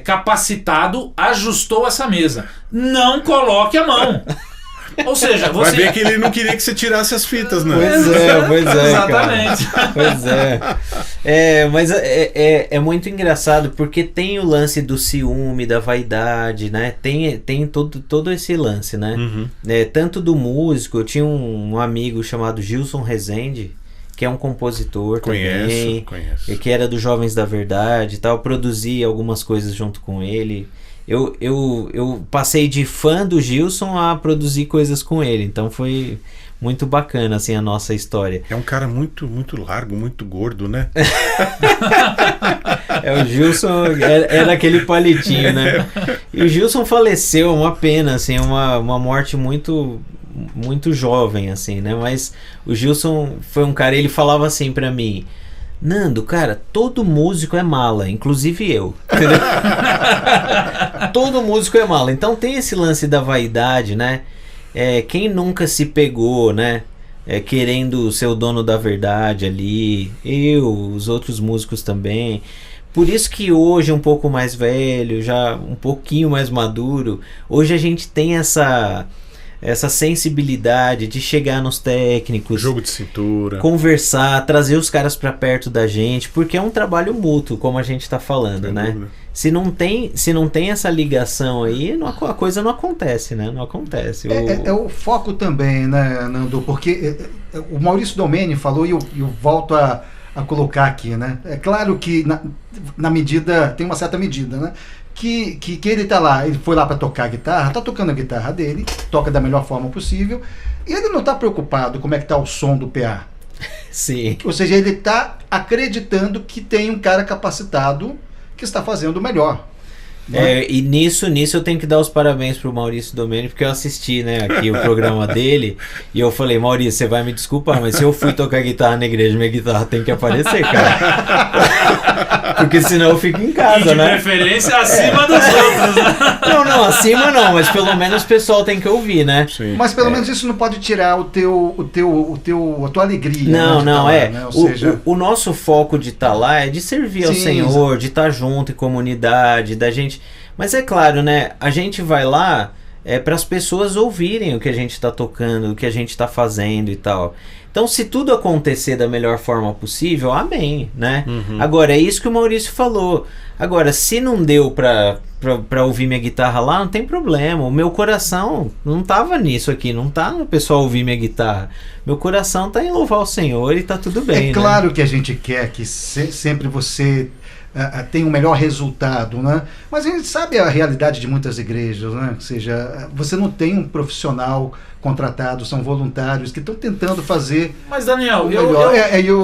capacitado ajustou essa mesa. Não coloque a mão. Ou seja, Vai você. ver que ele não queria que você tirasse as fitas, né? Pois é, Exatamente. cara. Pois é. Mas é muito engraçado porque tem o lance do ciúme, da vaidade, né? Tem todo esse lance, né? Tanto do músico, eu tinha um amigo chamado Gilson Rezende, que é um compositor também, Conheço. que era dos Jovens da Verdade e tal, produzi algumas coisas junto com ele. Eu passei de fã do Gilson a produzir coisas com ele, então foi muito bacana assim a nossa história. É um cara muito, muito largo, muito gordo, né? O Gilson era aquele palitinho, né? E o Gilson faleceu, uma pena, assim, uma morte muito muito jovem, assim, né? Mas o Gilson foi um cara, ele falava assim pra mim: Nando, cara, todo músico é mala, inclusive eu. Entendeu? Todo músico é mala. Então tem esse lance da vaidade, né? Quem nunca se pegou, né? Querendo ser o dono da verdade ali. Os outros músicos também. Por isso que hoje, um pouco mais velho, já um pouquinho mais maduro, hoje a gente tem essa sensibilidade de chegar nos técnicos, Jogo de cintura. conversar, trazer os caras pra perto da gente, porque é um trabalho mútuo, como a gente tá falando, Sem né? dúvida. Se não tem essa ligação aí, a coisa não acontece, né? Não acontece. É o foco também, né, Nando? Porque o Maurício Domeni falou, e eu volto a colocar aqui, né? É claro que na medida, tem uma certa medida, né? Que ele tá lá, ele foi lá para tocar a guitarra, tá tocando a guitarra dele, toca da melhor forma possível, e ele não tá preocupado como é que tá o som do PA. Sim. Ou seja, ele tá acreditando que tem um cara capacitado que está fazendo o melhor. E nisso eu tenho que dar os parabéns pro Maurício Domeni, porque eu assisti, né, aqui o programa dele, e eu falei: Maurício, você vai me desculpar, mas se eu fui tocar guitarra na igreja, minha guitarra tem que aparecer, cara. Porque senão eu fico em casa, E de né? preferência acima dos outros, né? Não, acima não, mas pelo menos o pessoal tem que ouvir, né? Sim. Mas pelo menos isso não pode tirar a tua alegria. Não, né, de tá lá, é. né? Ou seja, O nosso foco de estar lá é de servir ao Sim, Senhor, de estar junto em comunidade, da gente. Mas é claro, né? A gente vai lá para as pessoas ouvirem o que a gente está tocando, o que a gente está fazendo e tal. Então, se tudo acontecer da melhor forma possível, amém, né? Uhum. Agora, é isso que o Maurício falou. Agora, se não deu pra ouvir minha guitarra lá, não tem problema. O meu coração não tava nisso aqui, não tá no pessoal ouvir minha guitarra. Meu coração tá em louvar o Senhor e tá tudo bem, É claro que a gente quer que sempre você tenha um melhor resultado, né? Mas a gente sabe a realidade de muitas igrejas, né? Ou seja, você não tem um profissional contratado, são voluntários que estão tentando fazer. Mas, Daniel, o melhor.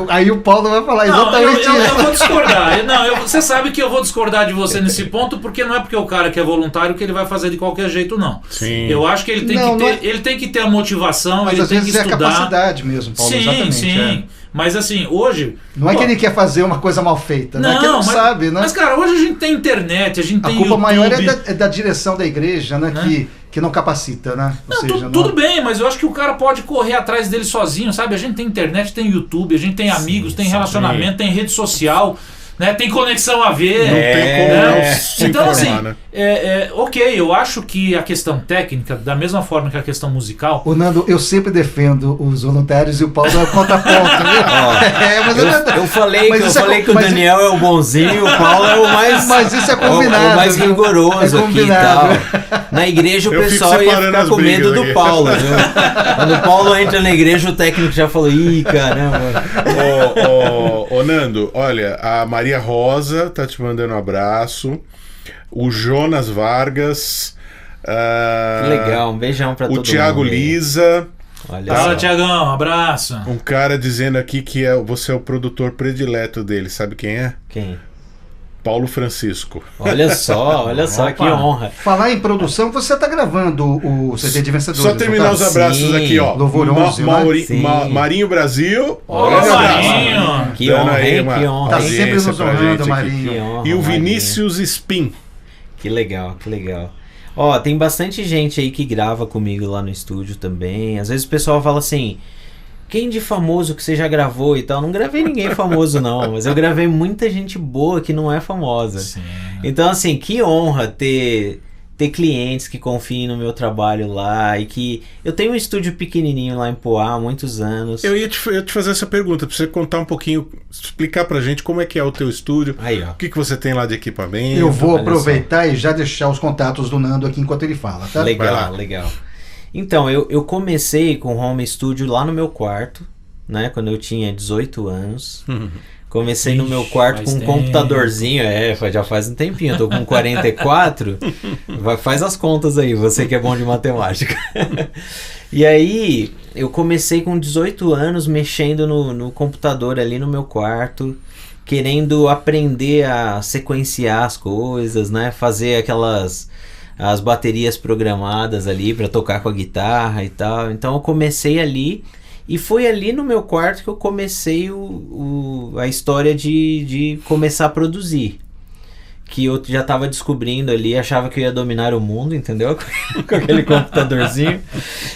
Aí o Paulo vai falar exatamente isso. Eu vou discordar. Você sabe que eu vou discordar de você nesse ponto, porque não é porque o cara que é voluntário que ele vai fazer de qualquer jeito, não. Sim. Eu acho que ele tem que ter a motivação, mas ele às tem que vezes estudar. É a capacidade mesmo, Paulo. Sim, exatamente, sim. Mas assim, hoje... Não é que ele quer fazer uma coisa mal feita, né? Que ele não sabe, né? Mas, cara, hoje a gente tem internet, a gente tem YouTube. A culpa maior é da direção da igreja, né? Que não capacita, né? Tudo bem, mas eu acho que o cara pode correr atrás dele sozinho, sabe? A gente tem internet, tem YouTube, a gente tem amigos, tem relacionamento, tem rede social, né? Tem conexão a ver. Não tem como não se então, informar, assim, né? ok, eu acho que a questão técnica, da mesma forma que a questão musical... Ô, Nando, eu sempre defendo os voluntários e o Paulo é o contraponto, viu? Eu falei que o Daniel é o bonzinho, o Paulo é o mais... Mas isso é combinado. O mais rigoroso aqui e tal. Na igreja o pessoal ia ficar com medo do Paulo, viu? Quando o Paulo entra na igreja, o técnico já falou, ih, caramba. Ô, Nando, olha, a Maria Rosa tá te mandando um abraço. O Jonas Vargas. Que legal, um beijão pra todo mundo. O Thiago Lisa. Olha Fala, só. Tiagão, um abraço. Um cara dizendo aqui que você é o produtor predileto dele. Sabe quem é? Quem? Paulo Francisco. Olha só, Opa. que honra. Falar em produção, você tá gravando o CD de vencedores. Só terminar os abraços Sim. aqui, ó. Louvor 11, né? Marinho Brasil. Ô, Grande abraço. Marinho. Que Dando honra, aí hein? uma Que honra. Tá hein? sempre audiência nos pra honrando, gente aqui. Marinho. Que honra, E o Marinho. Vinícius Spin. Que legal, que legal. Ó, tem bastante gente aí que grava comigo lá no estúdio também. Às vezes o pessoal fala assim, quem de famoso que você já gravou e tal? Não gravei ninguém famoso não, mas eu gravei muita gente boa que não é famosa. Sim. Então assim, que honra ter clientes que confiem no meu trabalho lá e que... Eu tenho um estúdio pequenininho lá em Poá há muitos anos. Eu ia te fazer essa pergunta, pra você contar um pouquinho, explicar pra gente como é que é o teu estúdio, Aí, ó. o que você tem lá de equipamento. Eu vou Olha aproveitar e já deixar os contatos do Nando aqui enquanto ele fala, tá? Vai lá. Legal, legal. Então, eu comecei com home studio lá no meu quarto, né? Quando eu tinha 18 anos. Comecei no meu quarto faz com um tempo. computadorzinho, já faz um tempinho, eu tô com 44, faz as contas aí, você que é bom de matemática. E aí, eu comecei com 18 anos mexendo no computador ali no meu quarto, querendo aprender a sequenciar as coisas, né? Fazer as baterias programadas ali para tocar com a guitarra e tal. Então eu comecei ali. E foi ali no meu quarto que eu comecei a história de começar a produzir. Que eu já estava descobrindo ali, achava que eu ia dominar o mundo, entendeu? Com aquele computadorzinho.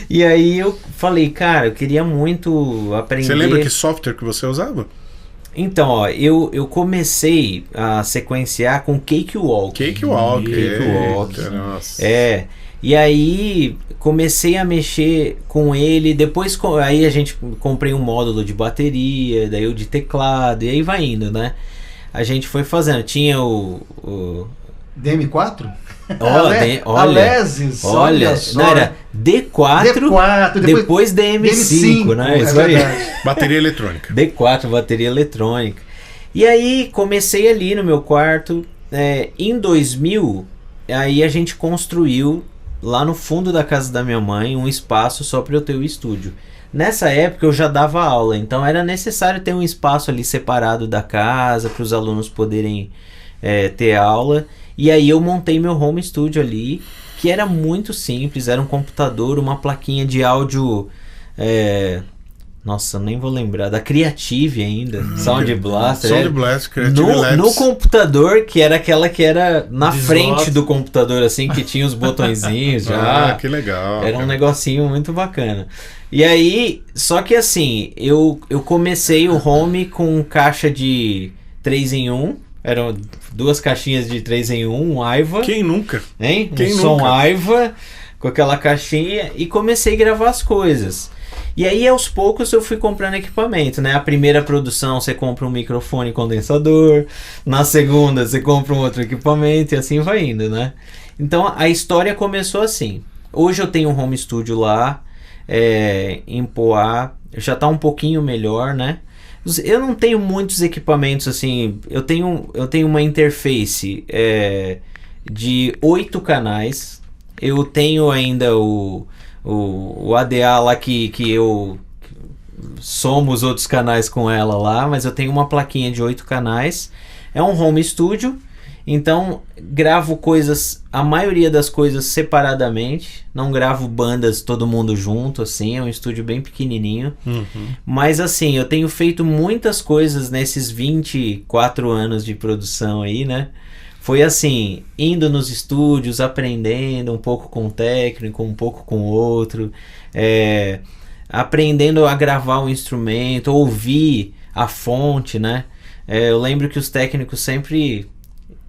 E aí eu falei, cara, eu queria muito aprender... Você lembra que software que você usava? Então, ó, eu comecei a sequenciar com Cakewalk. Cakewalk. Cakewalk. Eita, nossa. E aí comecei a mexer com ele, depois aí a gente comprei um módulo de bateria, daí o de teclado, e aí vai indo, né? A gente foi fazendo, tinha o DM4? olha, Alesis, olha só. não, era D4, depois DM5, né? Isso aí. Bateria eletrônica. D4, bateria eletrônica. E aí comecei ali no meu quarto, em 2000, aí a gente construiu lá no fundo da casa da minha mãe um espaço só para eu ter o estúdio. Nessa época eu já dava aula, então era necessário ter um espaço ali separado da casa para os alunos poderem ter aula. E aí eu montei meu home studio ali, que era muito simples, era um computador, uma plaquinha de áudio, nossa, nem vou lembrar, da Creative ainda, Sound Blaster. Sound Blaster, Creative Labs. No computador, que era aquela que era na Desloca. frente do computador, assim, que tinha os botõezinhos já. Ah, que legal. Era um negocinho muito bacana. E aí, só que assim, eu comecei o home com caixa de 3 em 1. Eram 2 caixinhas de 3 em 1, um Aiva. Quem nunca? Hein? Quem um som nunca? Aiva com aquela caixinha e comecei a gravar as coisas. E aí, aos poucos, eu fui comprando equipamento, né? A primeira produção, você compra um microfone condensador. Na segunda, você compra um outro equipamento e assim vai indo, né? Então, a história começou assim. Hoje eu tenho um home studio lá, em Poá. Já tá um pouquinho melhor, né? Eu não tenho muitos equipamentos, assim... Eu tenho uma interface de 8 canais. Eu tenho ainda o ADA lá que eu somo os outros canais com ela lá, mas eu tenho uma plaquinha de 8 canais. É um home studio, então gravo a maioria das coisas separadamente, não gravo bandas todo mundo junto, assim, é um estúdio bem pequenininho. Mas assim, eu tenho feito muitas coisas nesses 24 anos de produção aí, né? Foi assim, indo nos estúdios, aprendendo um pouco com o técnico, um pouco com o outro, aprendendo a gravar um instrumento, ouvir a fonte, né? Eu lembro que os técnicos sempre...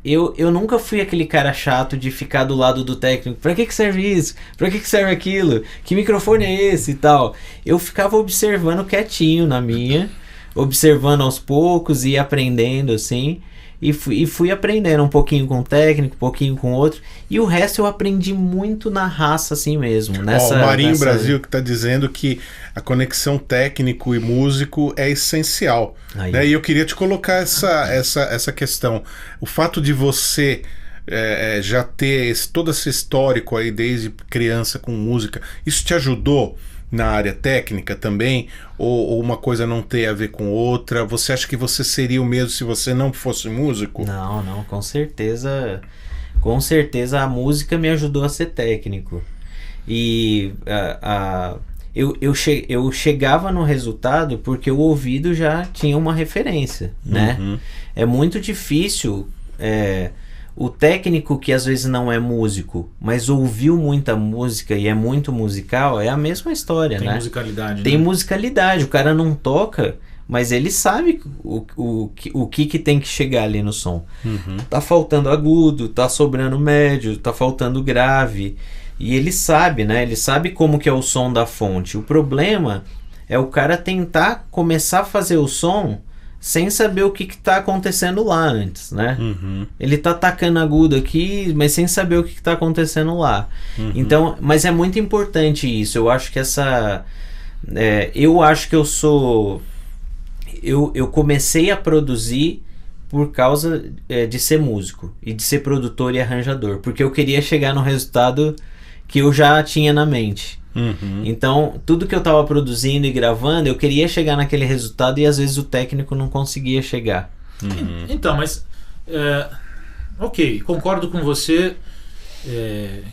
Eu nunca fui aquele cara chato de ficar do lado do técnico. Pra que serve isso? Pra que serve aquilo? Que microfone é esse e tal? Eu ficava observando quietinho na minha, observando aos poucos e aprendendo assim... E fui aprendendo um pouquinho com o técnico, um pouquinho com o outro. E o resto eu aprendi muito na raça assim mesmo. O Marinho Brasil que está dizendo que a conexão técnico e músico é essencial. Né? E eu queria te colocar essa questão. O fato de você já ter todo esse histórico aí desde criança com música, isso te ajudou na área técnica também? Ou uma coisa não tem a ver com outra? Você acha que você seria o mesmo se você não fosse músico? Não, com certeza. Com certeza a música me ajudou a ser técnico. E eu chegava no resultado porque o ouvido já tinha uma referência, né? É muito difícil... O técnico que às vezes não é músico, mas ouviu muita música e é muito musical, é a mesma história, né? Tem musicalidade. Tem musicalidade. O cara não toca, mas ele sabe o que tem que chegar ali no som. Tá faltando agudo, tá sobrando médio, tá faltando grave. E ele sabe, né? Ele sabe como que é o som da fonte. O problema é o cara tentar começar a fazer o som sem saber o que está acontecendo lá antes, né? Ele tá tacando agudo aqui, mas sem saber o que está acontecendo lá. Então, mas é muito importante isso. Eu acho que eu comecei a produzir por causa de ser músico e de ser produtor e arranjador, porque eu queria chegar no resultado que eu já tinha na mente. Então, tudo que eu estava produzindo e gravando, eu queria chegar naquele resultado e às vezes o técnico não conseguia chegar. Então, mas ok, concordo com você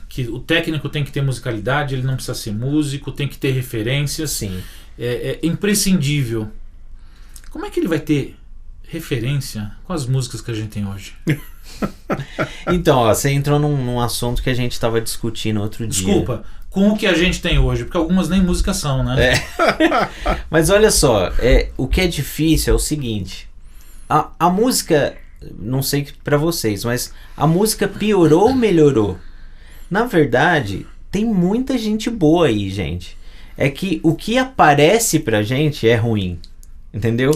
que o técnico tem que ter musicalidade, ele não precisa ser músico, tem que ter referências. Sim. É imprescindível. Como é que ele vai ter referência com as músicas que a gente tem hoje? Então, você entrou num assunto que a gente estava discutindo outro dia. Desculpa, com o que a gente tem hoje, porque algumas nem música são, né? Mas olha só, o que é difícil é o seguinte, a música, não sei pra vocês, mas a música piorou ou melhorou? Na verdade, tem muita gente boa aí, gente. É que o que aparece pra gente é ruim. Entendeu?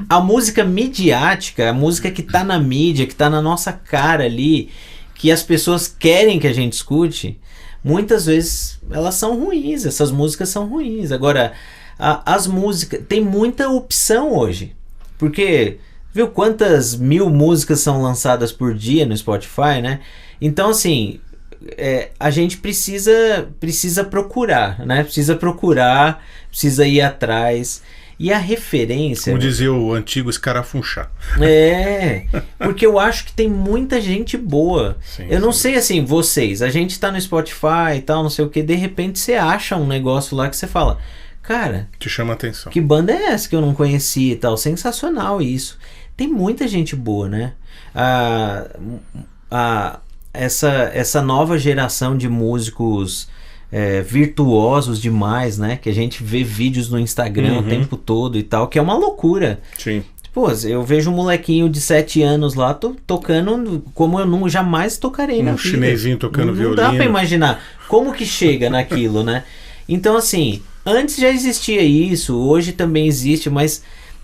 A música midiática, a música que tá na mídia, que tá na nossa cara ali, que as pessoas querem que a gente escute, muitas vezes elas são ruins, essas músicas são ruins. Agora, as músicas, tem muita opção hoje, porque viu quantas 1000 músicas são lançadas por dia no Spotify, né? Então assim, a gente precisa procurar, né? Precisa ir atrás. E a referência... Como dizia o antigo escarafunchar. Porque eu acho que tem muita gente boa. Sim, eu não sei, assim, vocês, a gente tá no Spotify e tal, não sei o que, de repente você acha um negócio lá que você fala, cara... Te chama a atenção. Que banda é essa que eu não conhecia e tal? Sensacional isso. Tem muita gente boa, né? Essa nova geração de músicos... virtuosos demais, né? Que a gente vê vídeos no Instagram o tempo todo e tal, que é uma loucura. Sim. Pô, eu vejo um molequinho de 7 anos lá tocando como eu jamais tocarei na vida. Um chinesinho tocando violino. Não dá pra imaginar como que chega naquilo, né? Então, assim, Antes já existia isso, hoje também existe, mas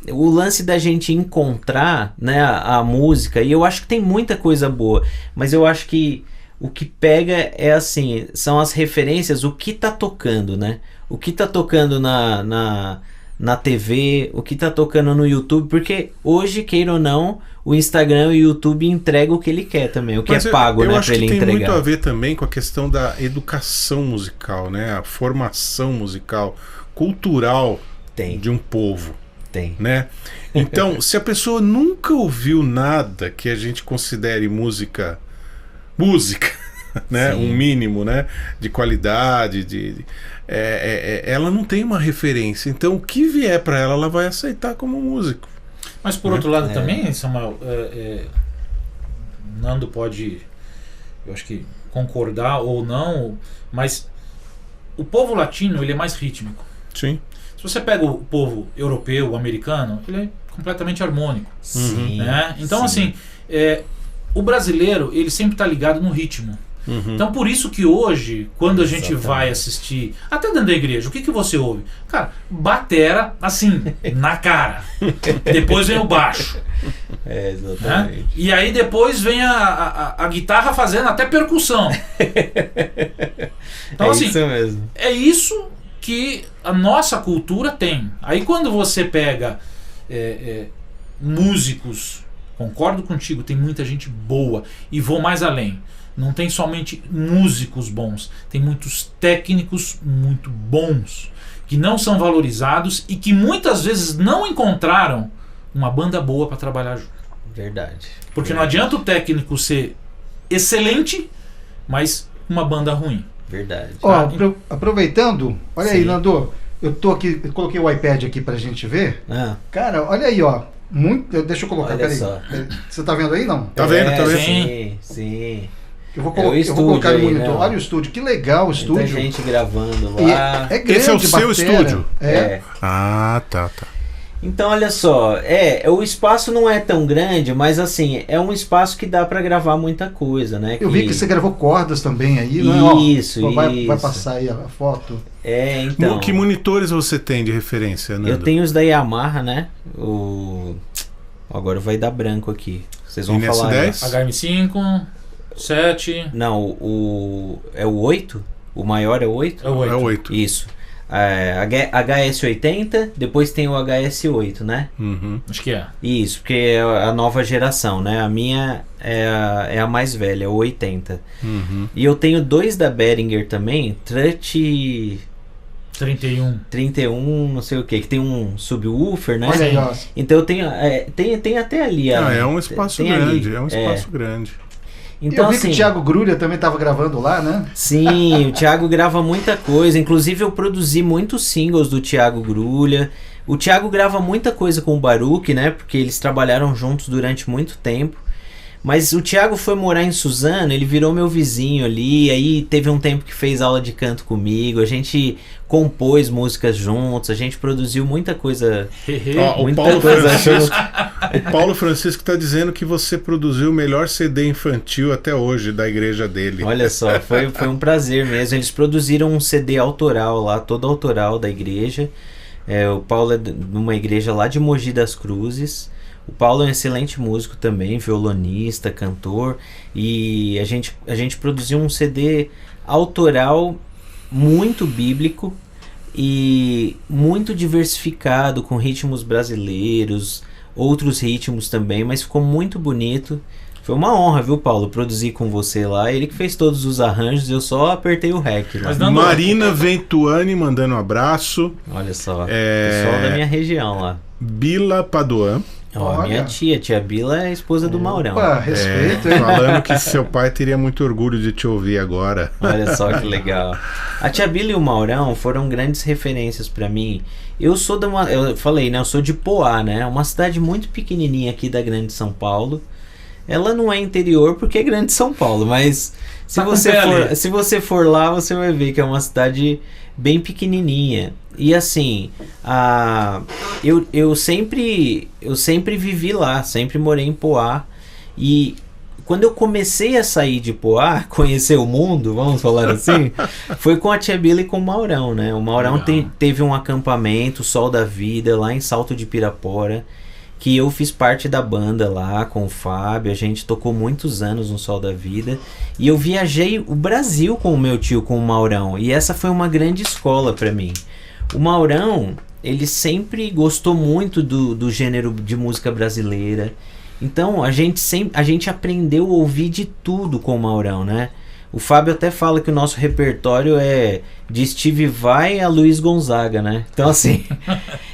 o lance da gente encontrar, né, a música, e eu acho que tem muita coisa boa, mas eu acho que o que pega é assim, são as referências, o que tá tocando, né? O que tá tocando na TV, o que tá tocando no YouTube, porque hoje, queira ou não, o Instagram e o YouTube entregam o que ele quer também, o que Mas é pago, eu né, acho pra que ele tem entregar. muito a ver também com a questão da educação musical, né? A formação musical, cultural Tem, de um povo, tem. né? Então, se a pessoa nunca ouviu nada que a gente considere música, né? Sim. Um mínimo, né? De qualidade, ela não tem uma referência. Então, o que vier para ela, ela vai aceitar como músico. Mas por outro lado É. também, Samuel, Nando pode, eu acho que concordar ou não, mas o povo latino ele é mais rítmico. Sim. Se você pega o povo europeu, o americano, ele é completamente harmônico. Sim, Né? Então, sim. assim, o brasileiro ele sempre está ligado no ritmo. Uhum. Então, por isso que hoje, quando a gente Exatamente. vai assistir, até dentro da igreja, o que você ouve? Cara, batera, assim, na cara. Depois vem o baixo. É, Né? exatamente. E aí depois vem a guitarra fazendo até percussão. Então, É assim, isso mesmo. é isso que a nossa cultura tem. Aí quando você pega músicos, concordo contigo, tem muita gente boa. E vou mais além. Não tem somente músicos bons, tem muitos técnicos muito bons, que não são valorizados e que muitas vezes não encontraram uma banda boa para trabalhar junto. Verdade. Porque não adianta o técnico ser excelente, mas uma banda ruim. Verdade. Ó, Ah, aproveitando, olha aí, Sim. Nando, eu tô aqui, eu coloquei o iPad aqui pra gente ver. Ah, Cara, olha aí, ó. Deixa eu colocar, Olha peraí. só. Você tá vendo aí, não? Tá vendo, tá vendo? Sim, sim. Eu vou, É o eu vou estúdio colocar no aí, monitor. né? Olha o estúdio, que legal o Muita estúdio. gente gravando E lá. é grande, Esse é o seu batera. estúdio? É. Ah, tá. Então, olha só, o espaço não é tão grande, mas assim, é um espaço que dá pra gravar muita coisa, né? Eu vi que você gravou cordas também aí, não é? Ó, Isso, ó, vai isso. passar aí a foto. Então, Que monitores você tem de referência, Nando? eu tenho os da Yamaha, né? Agora vai dar branco aqui. Vocês vão falar. NS10? HM5, 7, Não, é o 8? O maior é o 8? é o 8. É 8. Isso. HS80, depois tem o HS8, né? Uhum. Acho que é. Isso, porque é a nova geração, né? A minha é a mais velha, o 80. Uhum. E eu tenho dois da Behringer também, Trut 31. 31, não sei o que tem um subwoofer, né? Olha aí, ó. Então eu tenho, tem até ali. Ah, é um espaço tem ali. grande, é um espaço grande. Então, eu vi assim, que o Thiago Grulha também estava gravando lá, né? sim, o Thiago grava muita coisa. Inclusive eu produzi muitos singles do Thiago Grulha. O Thiago grava muita coisa com o Baruch, né? Porque eles trabalharam juntos durante muito tempo. Mas o Thiago foi morar em Suzano, ele virou meu vizinho ali. Aí teve um tempo que fez aula de canto comigo. A gente compôs músicas juntos, a gente produziu muita coisa. Ó, o Muita Paulo coisa. Francisco está dizendo que você produziu o melhor CD infantil até hoje da igreja dele. Olha só, foi um prazer mesmo. Eles produziram um CD autoral lá, todo autoral da igreja. O Paulo é de uma igreja lá de Mogi das Cruzes. O Paulo é um excelente músico também, violonista, cantor. E a gente produziu um CD autoral muito bíblico e muito diversificado, com ritmos brasileiros, outros ritmos também, mas ficou muito bonito. Foi uma honra, viu, Paulo, produzir com você lá. Ele que fez todos os arranjos, eu só apertei o REC lá. Mas não- Marina Ventuani mandando um abraço. Olha só, pessoal da minha região lá. Bila Padoan. Ó, Olha. minha tia Bila é a esposa do Maurão. Opa, respeito, hein? Falando que seu pai teria muito orgulho de te ouvir agora. Olha só que legal. A tia Bila e o Maurão foram grandes referências pra mim. Eu falei, né? Eu sou de Poá, né? Uma cidade muito pequenininha aqui da Grande São Paulo. Ela não é interior porque é Grande São Paulo, mas se Tá com você pé ali. se você for lá, você vai ver que é uma cidade bem pequenininha. E assim, eu sempre vivi lá, sempre morei em Poá. E quando eu comecei a sair de Poá, conhecer o mundo, vamos falar assim, foi com a Tia Bila e com o Maurão, né? O Maurão teve um acampamento, Sol da Vida, lá em Salto de Pirapora, que eu fiz parte da banda lá com o Fábio. A gente tocou muitos anos no Sol da Vida, e eu viajei o Brasil com o meu tio, com o Maurão, e essa foi uma grande escola para mim. O Maurão, ele sempre gostou muito do gênero de música brasileira. Então a gente aprendeu a ouvir de tudo com o Maurão, né? O Fábio até fala que o nosso repertório é de Steve Vai a Luiz Gonzaga, né? Então assim,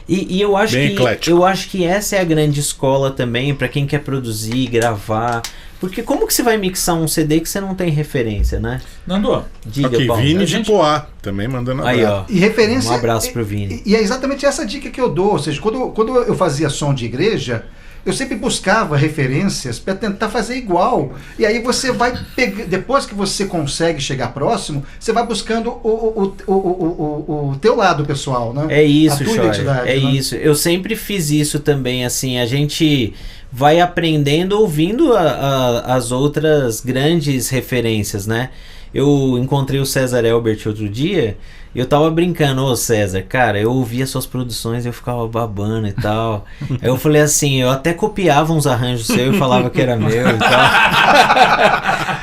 e eu acho que essa é a grande escola também para quem quer produzir, gravar. Porque como que você vai mixar um CD que você não tem referência, né? Nando, diga, aqui, Paulo. Vini de Poá, também mandando abraço. Aí, ó, E referência, um abraço pro Vini. E é exatamente essa dica que eu dou. Ou seja, quando eu fazia som de igreja, eu sempre buscava referências para tentar fazer igual. E aí você vai pegar, depois que você consegue chegar próximo, você vai buscando o teu lado pessoal, né? É isso, a tua Choi. identidade, É né? isso. Eu sempre fiz isso também, assim, a gente vai aprendendo ouvindo as outras grandes referências, né? Eu encontrei o César Elbert outro dia, e eu tava brincando, ô César, cara, eu ouvia suas produções e eu ficava babando e tal. Aí eu falei assim, eu até copiava uns arranjos seus e falava que era meu e tal.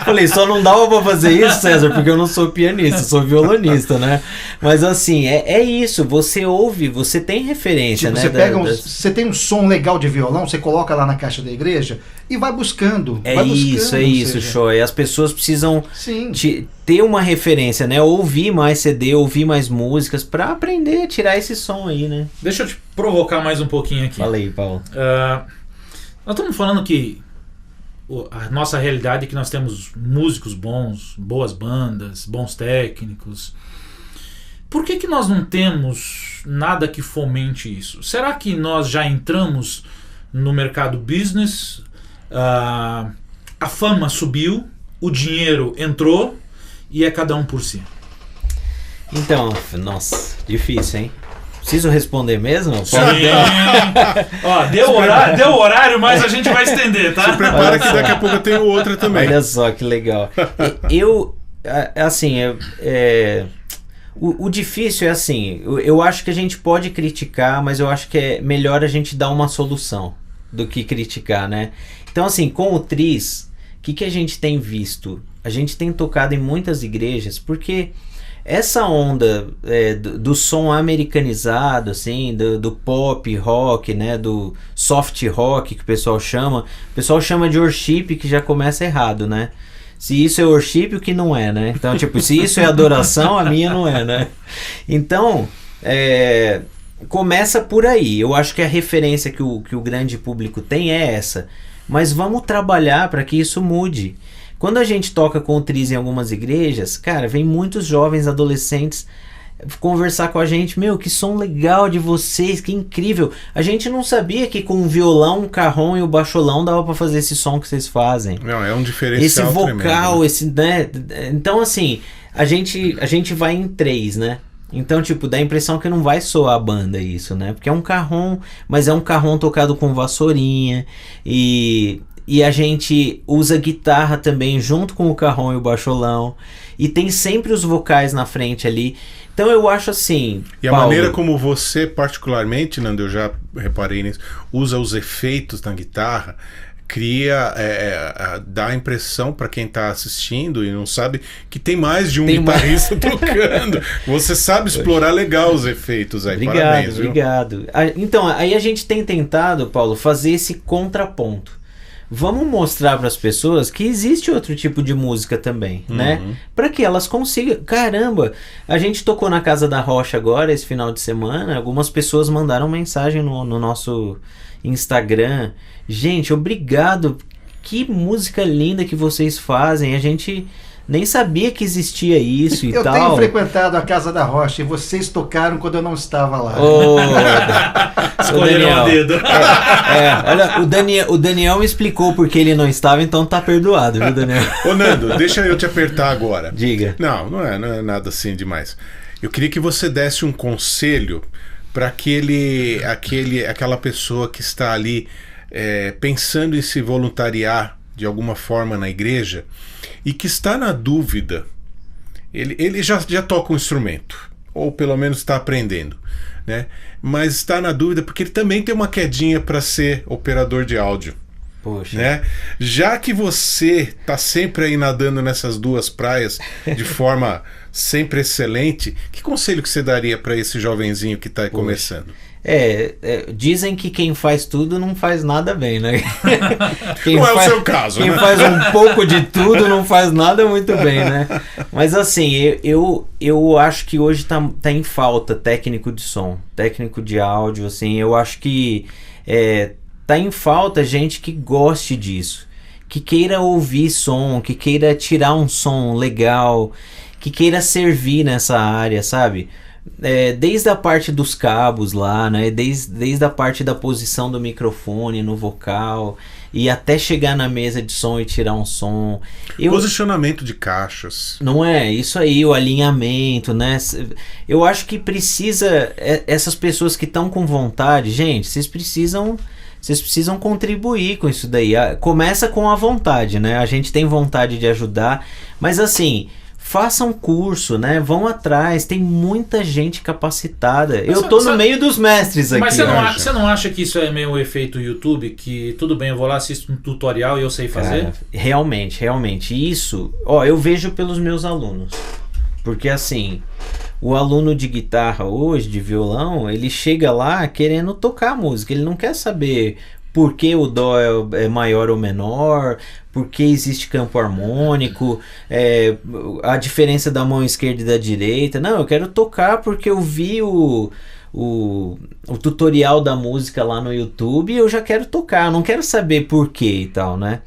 Falei, só não dava pra fazer isso, César, porque eu não sou pianista, eu sou violonista, né? Mas assim, é isso, você ouve, você tem referência, Tipo, né? você tem um som legal de violão, você coloca lá na caixa da igreja e vai buscando. É vai isso, buscando, Choi. As pessoas precisam Sim. ter uma referência, né? Ouvir mais CD, ouvir mais músicas pra aprender a tirar esse som aí, né? deixa eu te provocar mais um pouquinho aqui. Fala aí, Paulo. Nós estamos falando que a nossa realidade é que nós temos músicos bons, boas bandas, bons técnicos. Por que nós não temos nada que fomente isso? Será que nós já entramos no mercado business? A fama subiu, o dinheiro entrou e é cada um por si. Então, nossa, difícil, hein? Preciso responder mesmo? Sim. Ó, deu horário, mas a gente vai estender, tá? Se prepara que daqui a pouco eu tenho outra também. Olha só que legal. O difícil é assim, eu acho que a gente pode criticar, mas eu acho que é melhor a gente dar uma solução do que criticar, né? Então assim, com o Tris, o que a gente tem visto? A gente tem tocado em muitas igrejas, porque essa onda do som americanizado, assim, do pop rock, né, do soft rock que o pessoal chama de worship, que já começa errado, né? Se isso é worship, o que não é, né? Então, tipo, se isso é adoração, a minha não é, né? Então, começa por aí. Eu acho que a referência que o grande público tem é essa. Mas vamos trabalhar para que isso mude. Quando a gente toca com o Tris em algumas igrejas, cara, vem muitos jovens adolescentes conversar com a gente. Meu, que som legal de vocês, que incrível. A gente não sabia que com o violão, o carrom e o baixolão dava pra fazer esse som que vocês fazem. Não, é um diferencial esse vocal, tremendo, né? Então, assim, a gente vai em 3, né? Então, tipo, dá a impressão que não vai soar a banda isso, né? Porque é um carrom, mas é um carrom tocado com vassourinha. E a gente usa guitarra também junto com o carrom e o baixolão. E tem sempre os vocais na frente ali. Então eu acho assim... E a Paulo, maneira como você, particularmente, Nando, eu já reparei nisso, usa os efeitos na guitarra, cria, dá a impressão para quem está assistindo e não sabe que tem mais de um guitarrista tocando. Você sabe explorar legal os efeitos aí. Obrigado, parabéns, viu? Obrigado. Então, aí a gente tem tentado, Paulo, fazer esse contraponto. Vamos mostrar para as pessoas que existe outro tipo de música também, né? Para que elas consigam... Caramba, a gente tocou na Casa da Rocha agora, esse final de semana. Algumas pessoas mandaram mensagem no nosso Instagram. Gente, obrigado. Que música linda que vocês fazem. A gente nem sabia que existia isso e eu tal. Eu tenho frequentado a Casa da Rocha e vocês tocaram quando eu não estava lá. Escolheram o dedo. Olha, o Daniel me explicou porque ele não estava, então tá perdoado, viu, Daniel? Ô Nando, deixa eu te apertar agora. Diga. Não é nada assim demais. Eu queria que você desse um conselho para aquela pessoa que está ali pensando em se voluntariar de alguma forma na igreja e que está na dúvida, ele já toca um instrumento, ou pelo menos está aprendendo, né? Mas está na dúvida porque ele também tem uma quedinha para ser operador de áudio. Poxa. Né? Já que você tá sempre aí nadando nessas duas praias de forma sempre excelente, que conselho que você daria para esse jovenzinho que está começando? Dizem que quem faz tudo não faz nada bem, né? Não é o seu caso, quem né? faz um pouco de tudo não faz nada muito bem, né? Mas assim, eu acho que hoje tá em falta técnico de som, técnico de áudio, assim, eu acho que tá em falta gente que goste disso, que queira ouvir som, que queira tirar um som legal, que queira servir nessa área, sabe? Desde a parte dos cabos lá, né? Desde a parte da posição do microfone no vocal e até chegar na mesa de som e tirar um som. Posicionamento de caixas. Não é? Isso aí, o alinhamento, né? Eu acho que precisa, essas pessoas que estão com vontade, gente, vocês precisam contribuir com isso daí. Começa com a vontade, né? A gente tem vontade de ajudar, mas assim, façam curso, né? Vão atrás, tem muita gente capacitada. Eu tô no meio dos mestres aqui. Mas você não acha que isso é meio efeito YouTube? Que tudo bem, eu vou lá, assisto um tutorial e eu sei fazer? Cara, realmente. Isso, eu vejo pelos meus alunos. Porque assim, o aluno de guitarra hoje, de violão, ele chega lá querendo tocar música. Ele não quer saber por que o dó é maior ou menor, por que existe campo harmônico, a diferença da mão esquerda e da direita. Não, eu quero tocar porque eu vi o tutorial da música lá no YouTube e eu já quero tocar. Eu não quero saber por que e tal, né?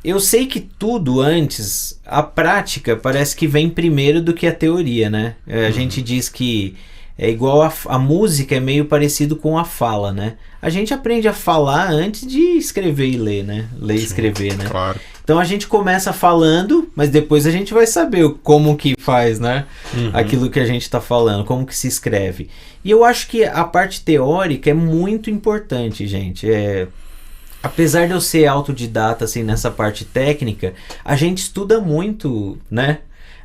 Eu sei que tudo antes, a prática parece que vem primeiro do que a teoria, né? A gente diz que é igual a música, é meio parecido com a fala, né? A gente aprende a falar antes de escrever e ler, né? Ler e escrever, né? Claro. Então a gente começa falando, mas depois a gente vai saber como que faz, né? Aquilo que a gente está falando, como que se escreve. E eu acho que a parte teórica é muito importante, gente. Apesar de eu ser autodidata assim, nessa parte técnica, a gente estuda muito, né?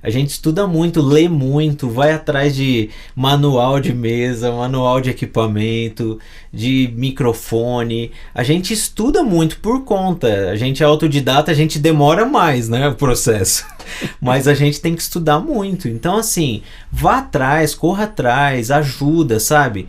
A gente estuda muito, lê muito, vai atrás de manual de mesa, manual de equipamento, de microfone. A gente estuda muito por conta. A gente é autodidata, a gente demora mais, né, o processo. Mas a gente tem que estudar muito. Então, assim, vá atrás, corra atrás, ajuda, sabe?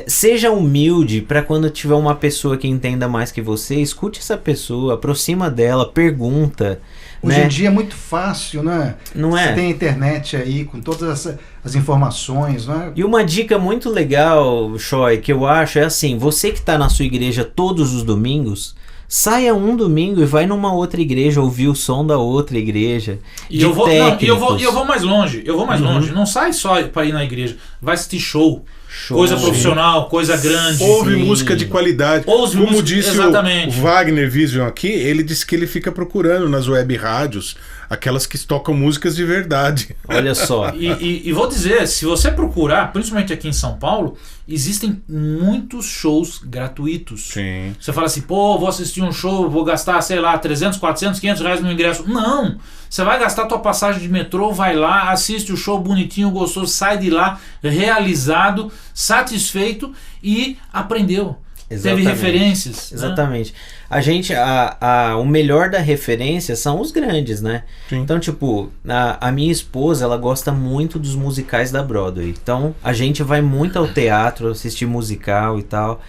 Seja humilde para quando tiver uma pessoa que entenda mais que você, escute essa pessoa, aproxima dela, pergunta. Hoje em dia é muito fácil, né? Não é? Você tem a internet aí com todas as informações, né? E uma dica muito legal, Choi, que eu acho é assim, você que está na sua igreja todos os domingos, saia um domingo e vai numa outra igreja ouvir o som da outra igreja. E eu vou mais longe. Não sai só para ir na igreja, vai assistir show. Coisa profissional, coisa grande. Ouve música de qualidade. Como disse o Wagner Vision aqui, ele disse que ele fica procurando nas web rádios aquelas que tocam músicas de verdade. Olha só. E vou dizer, se você procurar, principalmente aqui em São Paulo, existem muitos shows gratuitos. Sim. Você fala assim, vou assistir um show, vou gastar, sei lá, 300, 400, 500 reais no ingresso. Não! Você vai gastar tua passagem de metrô, vai lá, assiste o show bonitinho, gostoso, sai de lá realizado, satisfeito e aprendeu. Exatamente. Teve referências. Exatamente. Né? A gente, o melhor da referência são os grandes, né? Sim. Então, tipo, a minha esposa, ela gosta muito dos musicais da Broadway. Então, a gente vai muito ao teatro, assistir musical e tal.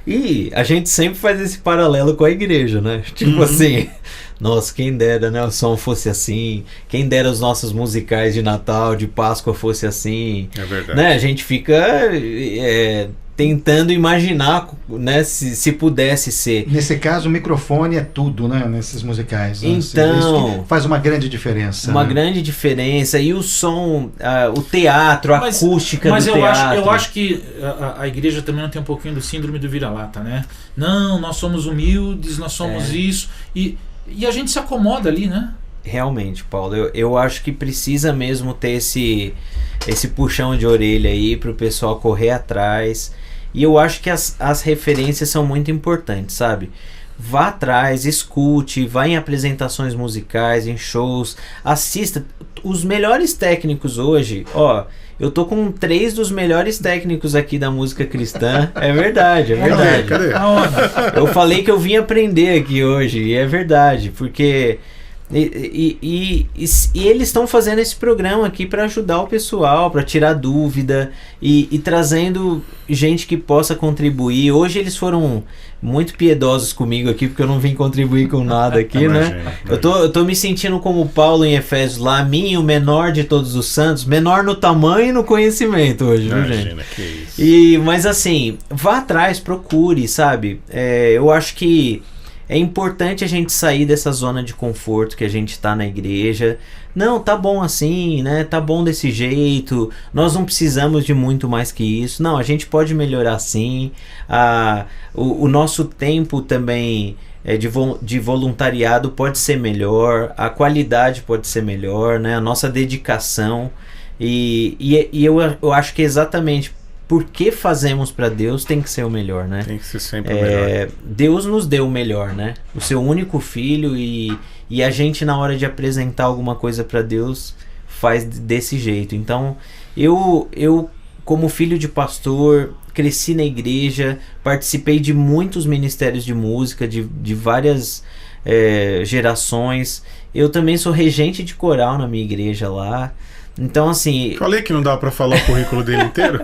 E a gente sempre faz esse paralelo com a igreja, né? Tipo assim, nossa, quem dera, né, o som fosse assim, quem dera os nossos musicais de Natal, de Páscoa fosse assim. É verdade. Né? A gente fica tentando imaginar, né, se pudesse ser. Nesse caso, o microfone é tudo, né, nesses musicais. Né? Então, isso faz uma grande diferença. Uma né? grande diferença. E o som, o teatro, a acústica do teatro. Mas eu acho que a igreja também não tem um pouquinho do síndrome do vira-lata, né? Não, nós somos humildes, nós somos isso. E a gente se acomoda ali, né? Realmente, Paulo, eu acho que precisa mesmo ter esse puxão de orelha aí pro pessoal correr atrás. E eu acho que as referências são muito importantes, sabe? vá atrás, escute, vá em apresentações musicais, em shows, assista. Os melhores técnicos hoje, ó, eu tô com 3 dos melhores técnicos aqui da música cristã. É verdade, é verdade. Cadê? Eu falei que eu vim aprender aqui hoje, e é verdade, porque... E eles estão fazendo esse programa aqui para ajudar o pessoal, para tirar dúvida e trazendo gente que possa contribuir. Hoje eles foram muito piedosos comigo aqui, porque eu não vim contribuir com nada aqui, né? Eu tô me sentindo como Paulo em Efésios lá, a mim, o menor de todos os santos, menor no tamanho e no conhecimento hoje, viu, gente? Que isso. Mas assim, vá atrás, procure, sabe? Eu acho que é importante a gente sair dessa zona de conforto que a gente tá na igreja. Não, tá bom assim, né? Tá bom desse jeito. Nós não precisamos de muito mais que isso. Não, a gente pode melhorar sim. O nosso tempo também de voluntariado pode ser melhor. A qualidade pode ser melhor, né? A nossa dedicação. E eu acho que exatamente porque fazemos para Deus tem que ser o melhor, né? Tem que ser sempre o melhor. Deus nos deu o melhor, né? O seu único filho e a gente, na hora de apresentar alguma coisa para Deus, faz desse jeito. Então, eu como filho de pastor, cresci na igreja, participei de muitos ministérios de música, de várias gerações. Eu também sou regente de coral na minha igreja lá. Então, assim... Falei que não dá pra falar o currículo dele inteiro.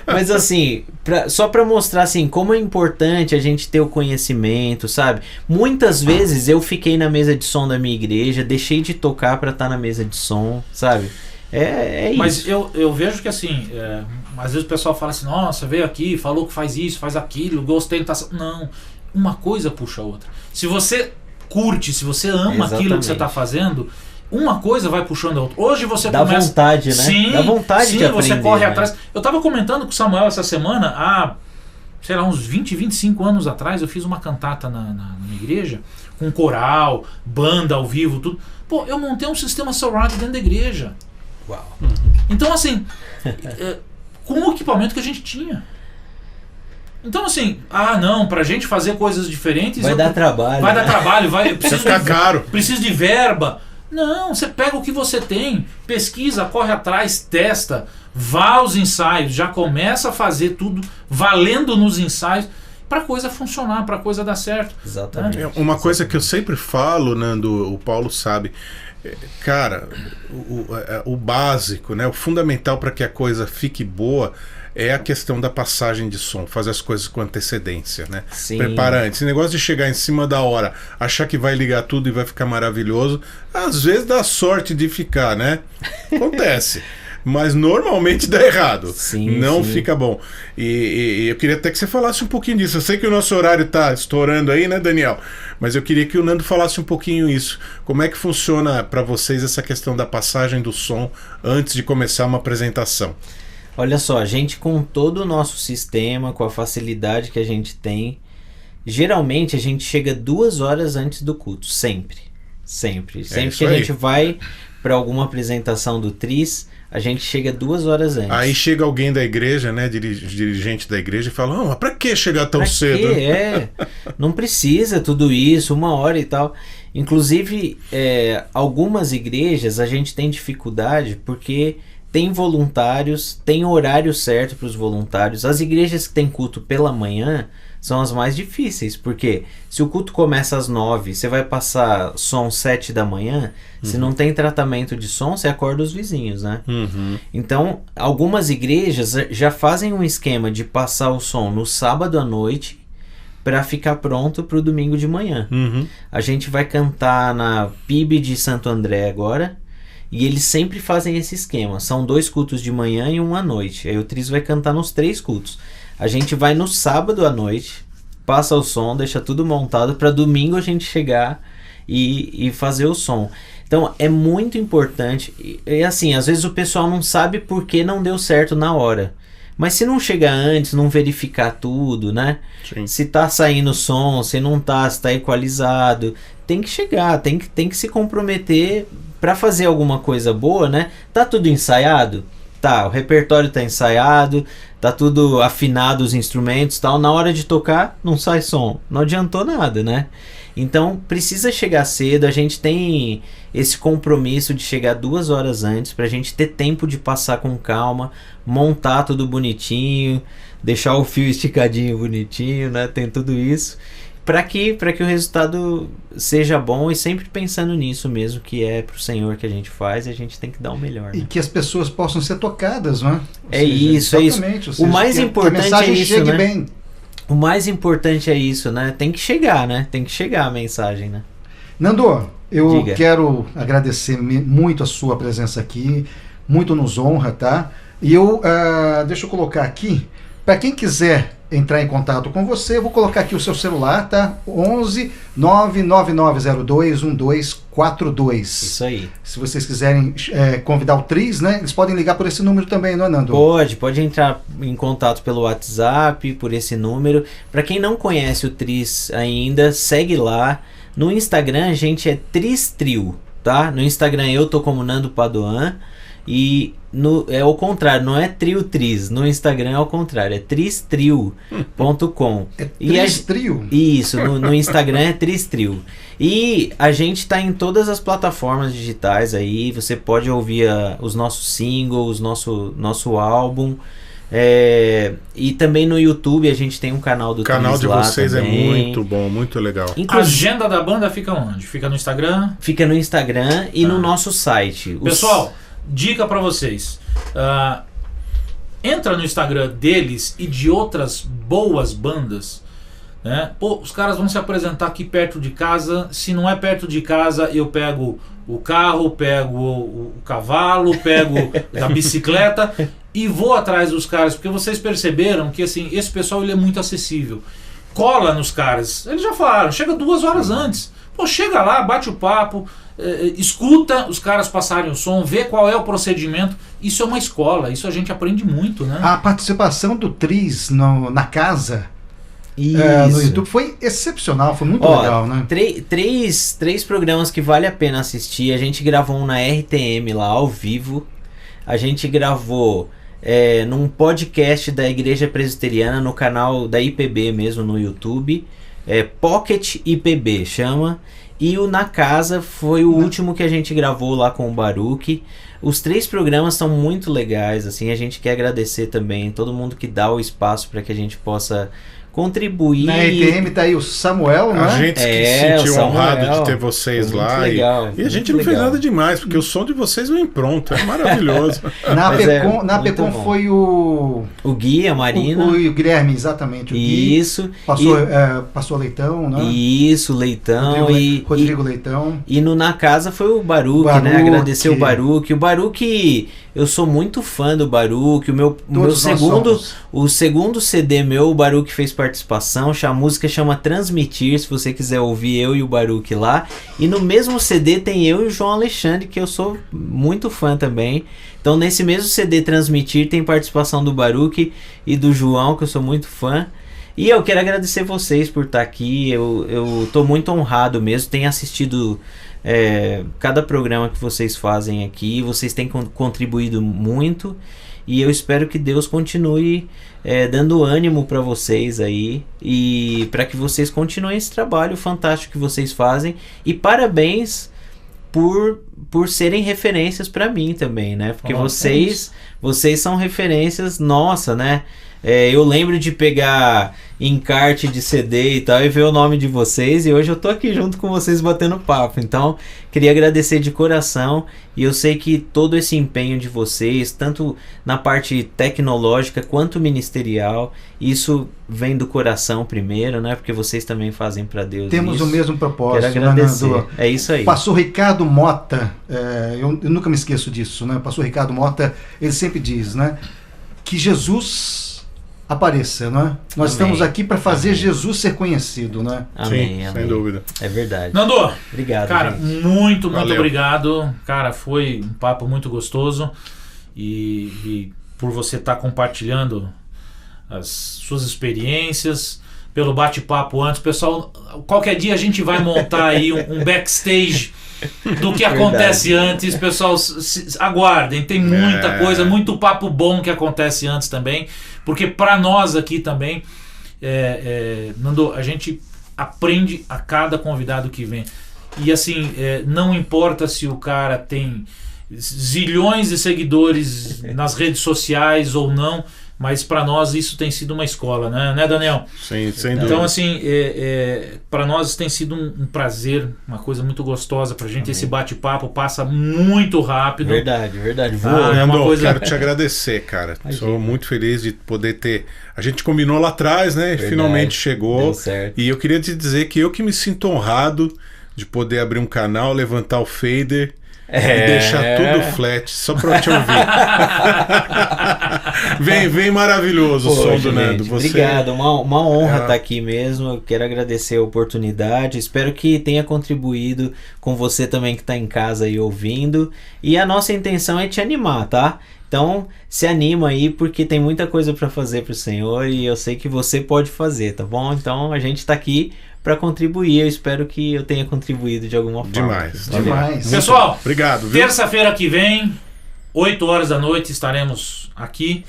Mas, assim, só pra mostrar, assim, como é importante a gente ter o conhecimento, sabe? Muitas vezes eu fiquei na mesa de som da minha igreja, deixei de tocar pra estar na mesa de som, sabe? É isso. Mas eu vejo que, assim, às vezes o pessoal fala assim, nossa, veio aqui, falou que faz isso, faz aquilo, gostei, tá... Não, uma coisa puxa a outra. Se você curte, se você ama aquilo que você tá fazendo... Uma coisa vai puxando a outra. Hoje você dá começa... vontade, né? Sim, dá vontade de aprender. Você corre né? atrás. Eu tava comentando com o Samuel essa semana, sei lá, uns 20, 25 anos atrás, eu fiz uma cantata na minha igreja, com coral, banda ao vivo, tudo. Pô, eu montei um sistema surround dentro da igreja. Uau. Então, assim, com o equipamento que a gente tinha. Então, assim, não, pra gente fazer coisas diferentes... Vai dar trabalho. Vai dar trabalho, Vai ficar caro. Preciso de verba. Não, você pega o que você tem, pesquisa, corre atrás, testa, vá aos ensaios, já começa a fazer tudo valendo nos ensaios para a coisa funcionar, para a coisa dar certo. Exatamente. Né? Uma coisa que eu sempre falo, Nando, o Paulo sabe, cara, o básico, né, o fundamental para que a coisa fique boa é a questão da passagem de som, fazer as coisas com antecedência, né? Sim. Preparar antes. Esse negócio de chegar em cima da hora, achar que vai ligar tudo e vai ficar maravilhoso, às vezes dá sorte de ficar, né? Acontece. Mas normalmente dá errado. Sim, não sim. fica bom. E eu queria até que você falasse um pouquinho disso. Eu sei que o nosso horário tá estourando aí, né, Daniel? Mas eu queria que o Nando falasse um pouquinho isso. Como é que funciona para vocês essa questão da passagem do som antes de começar uma apresentação? Olha só, a gente com todo o nosso sistema, com a facilidade que a gente tem, geralmente a gente chega 2 horas antes do culto, sempre. Sempre que a gente vai para alguma apresentação do Tris, a gente chega 2 horas antes. Aí chega alguém da igreja, né, dirigente da igreja e fala, mas pra que chegar tão cedo? Não precisa tudo isso, 1 hora e tal. Inclusive, algumas igrejas a gente tem dificuldade porque tem voluntários, tem horário certo para os voluntários. As igrejas que tem culto pela manhã são as mais difíceis, porque se o culto começa às 9, você vai passar som 7 da manhã, se não tem tratamento de som, você acorda os vizinhos, né? Então, algumas igrejas já fazem um esquema de passar o som no sábado à noite para ficar pronto para o domingo de manhã. A gente vai cantar na PIB de Santo André agora, e eles sempre fazem esse esquema. São 2 cultos de manhã e 1 à noite. Aí o Tris vai cantar nos 3 cultos. A gente vai no sábado à noite, passa o som, deixa tudo montado para domingo a gente chegar e fazer o som. Então é muito importante. E assim, às vezes o pessoal não sabe por que não deu certo na hora. Mas se não chegar antes, não verificar tudo, né? Sim. Se tá saindo som, se não tá, se tá equalizado, tem que chegar, tem que se comprometer para fazer alguma coisa boa, né? Tá tudo ensaiado? Tá, o repertório tá ensaiado, tá tudo afinado os instrumentos e tal, na hora de tocar não sai som, não adiantou nada, né? Então precisa chegar cedo, a gente tem esse compromisso de chegar 2 horas antes pra gente ter tempo de passar com calma, montar tudo bonitinho, deixar o fio esticadinho bonitinho, né? Tem tudo isso para que o resultado seja bom, e sempre pensando nisso mesmo, que é pro Senhor que a gente faz, e a gente tem que dar o melhor, né? E que as pessoas possam ser tocadas, né? É isso. O mais importante é isso, né? Bem. O mais importante é isso, né? Tem que chegar, né? Tem que chegar a mensagem, né? Nando, eu Diga. quero agradecer muito a sua presença aqui, muito nos honra, tá? E eu, deixa eu colocar aqui, para quem quiser entrar em contato com você, eu vou colocar aqui o seu celular, tá? 11 99902 1242. Isso aí. Se vocês quiserem convidar o Tris, né? Eles podem ligar por esse número também, não é, Nando? Pode entrar em contato pelo WhatsApp, por esse número. Para quem não conhece o Tris ainda, segue lá. No Instagram a gente é Tris Trio, tá? No Instagram eu tô como Nando Padoan. E é ao contrário, não é Trio Tris. No Instagram é ao contrário, é tristrio.com. É Tris Trio? Isso, no Instagram é Tris Trio. E a gente tá em todas as plataformas digitais aí. Você pode ouvir os nossos singles, nosso álbum. E também no YouTube a gente tem um canal do O canal Tris de lá vocês também. é muito bom, muito legal. A Inclusive, agenda da banda fica onde? Fica no Instagram? fica no Instagram e no nosso site. Pessoal, dica pra vocês. Entra no Instagram deles e de outras boas bandas, né? Pô, os caras vão se apresentar aqui perto de casa. Se não é perto de casa, eu pego o carro, pego o cavalo, pego a bicicleta e vou atrás dos caras, porque vocês perceberam que assim, esse pessoal ele é muito acessível. Cola nos caras. Eles já falaram, chega 2 horas antes. Pô, chega lá, bate o papo, escuta os caras passarem o som, vê qual é o procedimento. Isso é uma escola, isso a gente aprende muito, né? A participação do Tris na casa, no YouTube, foi excepcional, foi muito legal, né? Três programas que vale a pena assistir. A gente gravou um na RTM lá ao vivo. A gente gravou num podcast da Igreja Presbiteriana no canal da IPB mesmo no YouTube. Pocket IPB chama. E o Na Casa foi o último que a gente gravou lá com o Baruch. Os 3 programas são muito legais, assim, a gente quer agradecer também todo mundo que dá o espaço para que a gente possa contribuir. Na RTM tá aí o Samuel, né? A gente se sentiu honrado de ter vocês Foi lá. muito legal, E a gente muito não fez legal. nada demais, porque o som de vocês vem pronto, é maravilhoso. Na Mas Pecom muito bom. foi o O a Marina. o Guilherme, exatamente. O Gui, Isso. passou Leitão, né? Isso, Leitão. Rodrigo Leitão. E no Na Casa foi o Baruch, né? Agradecer o Baruch. O Baruch, eu sou muito fã do Baruch. O segundo CD meu, o Baruch fez participação. A música chama Transmitir, se você quiser ouvir eu e o Baruch lá. E no mesmo CD tem eu e o João Alexandre, que eu sou muito fã também. Então nesse mesmo CD Transmitir tem participação do Baruch e do João, que eu sou muito fã. E eu quero agradecer vocês por estar aqui. Eu tô muito honrado mesmo. Tenho assistido cada programa que vocês fazem aqui. Vocês têm contribuído muito. E eu espero que Deus continue dando ânimo para vocês aí. E para que vocês continuem esse trabalho fantástico que vocês fazem. E parabéns por serem referências para mim também, né? Porque vocês são referências, nossa, né? Eu lembro de pegar encarte de CD e tal e ver o nome de vocês, e hoje eu tô aqui junto com vocês batendo papo. Então, queria agradecer de coração, e eu sei que todo esse empenho de vocês, tanto na parte tecnológica quanto ministerial, isso vem do coração primeiro, né? Porque vocês também fazem para Deus. Temos isso. o mesmo propósito. Quero agradecer. É isso aí. Pastor Ricardo Mota, eu nunca me esqueço disso, né? Pastor Ricardo Mota, ele sempre diz, né? Que Jesus apareça, né? Nós Amém. estamos aqui para fazer Amém. Jesus ser conhecido, né? Amém, Sim, amém. sem dúvida. É verdade. Nando, Obrigado, cara, gente. muito Valeu. obrigado. Cara, foi um papo muito gostoso. E por você estar compartilhando as suas experiências, pelo bate-papo antes. Pessoal, qualquer dia a gente vai montar aí um backstage do que acontece antes. Pessoal, aguardem, tem muita coisa, muito papo bom que acontece antes também, porque para nós aqui também, Nando, a gente aprende a cada convidado que vem. E assim, não importa se o cara tem zilhões de seguidores nas redes sociais ou não, mas para nós isso tem sido uma escola, né Daniel? Sim, sem dúvida. Então assim, para nós tem sido um prazer, uma coisa muito gostosa pra gente. Esse bate-papo passa muito rápido. Verdade. Quero te agradecer, cara. Sou muito feliz de poder ter... A gente combinou lá atrás, né? Verdade. Finalmente chegou. Deu certo. E eu queria te dizer que eu que me sinto honrado de poder abrir um canal, levantar o fader e deixar tudo flat, só pra eu te ouvir. vem maravilhoso o som do Nando. Obrigado, uma honra estar aqui mesmo. Eu quero agradecer a oportunidade. Espero que tenha contribuído com você também que está em casa aí ouvindo. E a nossa intenção é te animar, tá? Então, se anima aí, porque tem muita coisa para fazer pro Senhor e eu sei que você pode fazer, tá bom? Então, a gente tá aqui para contribuir. Eu espero que eu tenha contribuído de alguma forma. Demais. Pessoal, obrigado. Terça-feira que vem, 8 horas da noite, estaremos aqui.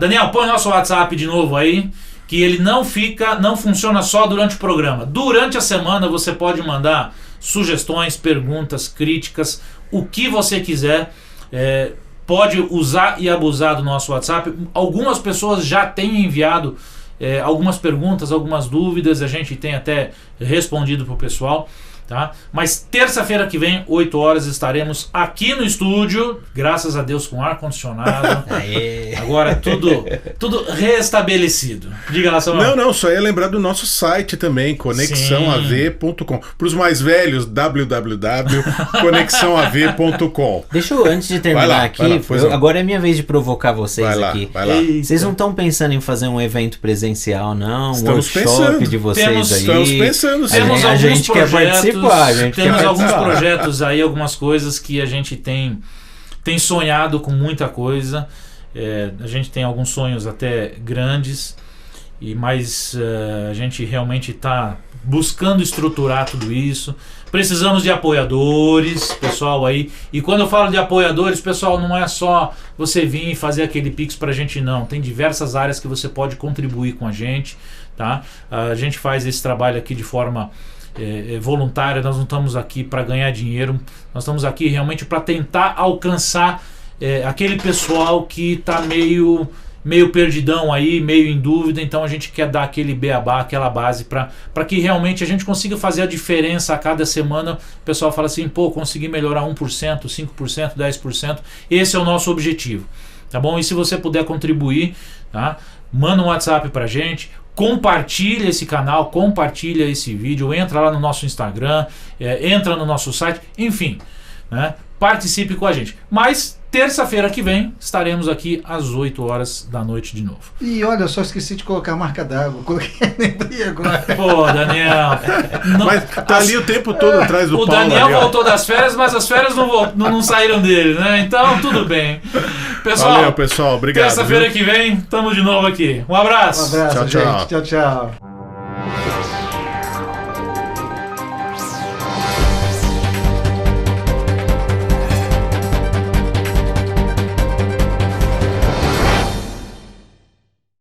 Daniel, põe nosso WhatsApp de novo aí, que ele não funciona só durante o programa. Durante a semana você pode mandar sugestões, perguntas, críticas, o que você quiser. Pode usar e abusar do nosso WhatsApp. Algumas pessoas já têm enviado algumas perguntas, algumas dúvidas. A gente tem até respondido pro pessoal, tá? Mas terça-feira que vem, 8 horas, estaremos aqui no estúdio, graças a Deus, com ar-condicionado. Agora tudo restabelecido. Diga lá, Samuel. Não, só ia lembrar do nosso site também, conexãoav.com. Para os mais velhos, www.conexãoav.com. Deixa eu, antes de terminar aqui, agora é minha vez de provocar vocês aqui. Vai lá. Vocês não estão pensando em fazer um evento presencial, não? Estamos Um workshop pensando. de vocês aí? Estamos pensando, sim. A gente quer participar. Temos alguns projetos aí, algumas coisas que a gente tem sonhado com muita coisa. A gente tem alguns sonhos até grandes, mas a gente realmente está buscando estruturar tudo isso. Precisamos de apoiadores, pessoal aí. E quando eu falo de apoiadores, pessoal, não é só você vir e fazer aquele Pix pra gente, não. Tem diversas áreas que você pode contribuir com a gente, tá? A gente faz esse trabalho aqui de forma voluntária. Nós não estamos aqui para ganhar dinheiro, nós estamos aqui realmente para tentar alcançar aquele pessoal que está meio perdidão aí, meio em dúvida. Então a gente quer dar aquele beabá, aquela base para que realmente a gente consiga fazer a diferença a cada semana. O pessoal fala assim, consegui melhorar 1%, 5%, 10%. Esse é o nosso objetivo, tá bom? E se você puder contribuir, tá? Manda um WhatsApp pra gente, compartilha esse canal, compartilha esse vídeo, entra lá no nosso Instagram, entra no nosso site, enfim, né? Participe com a gente. Mas terça-feira que vem estaremos aqui às 8 horas da noite de novo. E olha, eu só esqueci de colocar a marca d'água. Lembrei agora. Pô, Daniel. Mas tá ali o tempo todo atrás do Paulo. O Daniel voltou das férias, mas as férias não saíram dele, né? Então tudo bem. Pessoal, valeu, pessoal. Obrigado. Terça-feira que vem, tamo de novo aqui. Um abraço. Um abraço, tchau, gente. Tchau.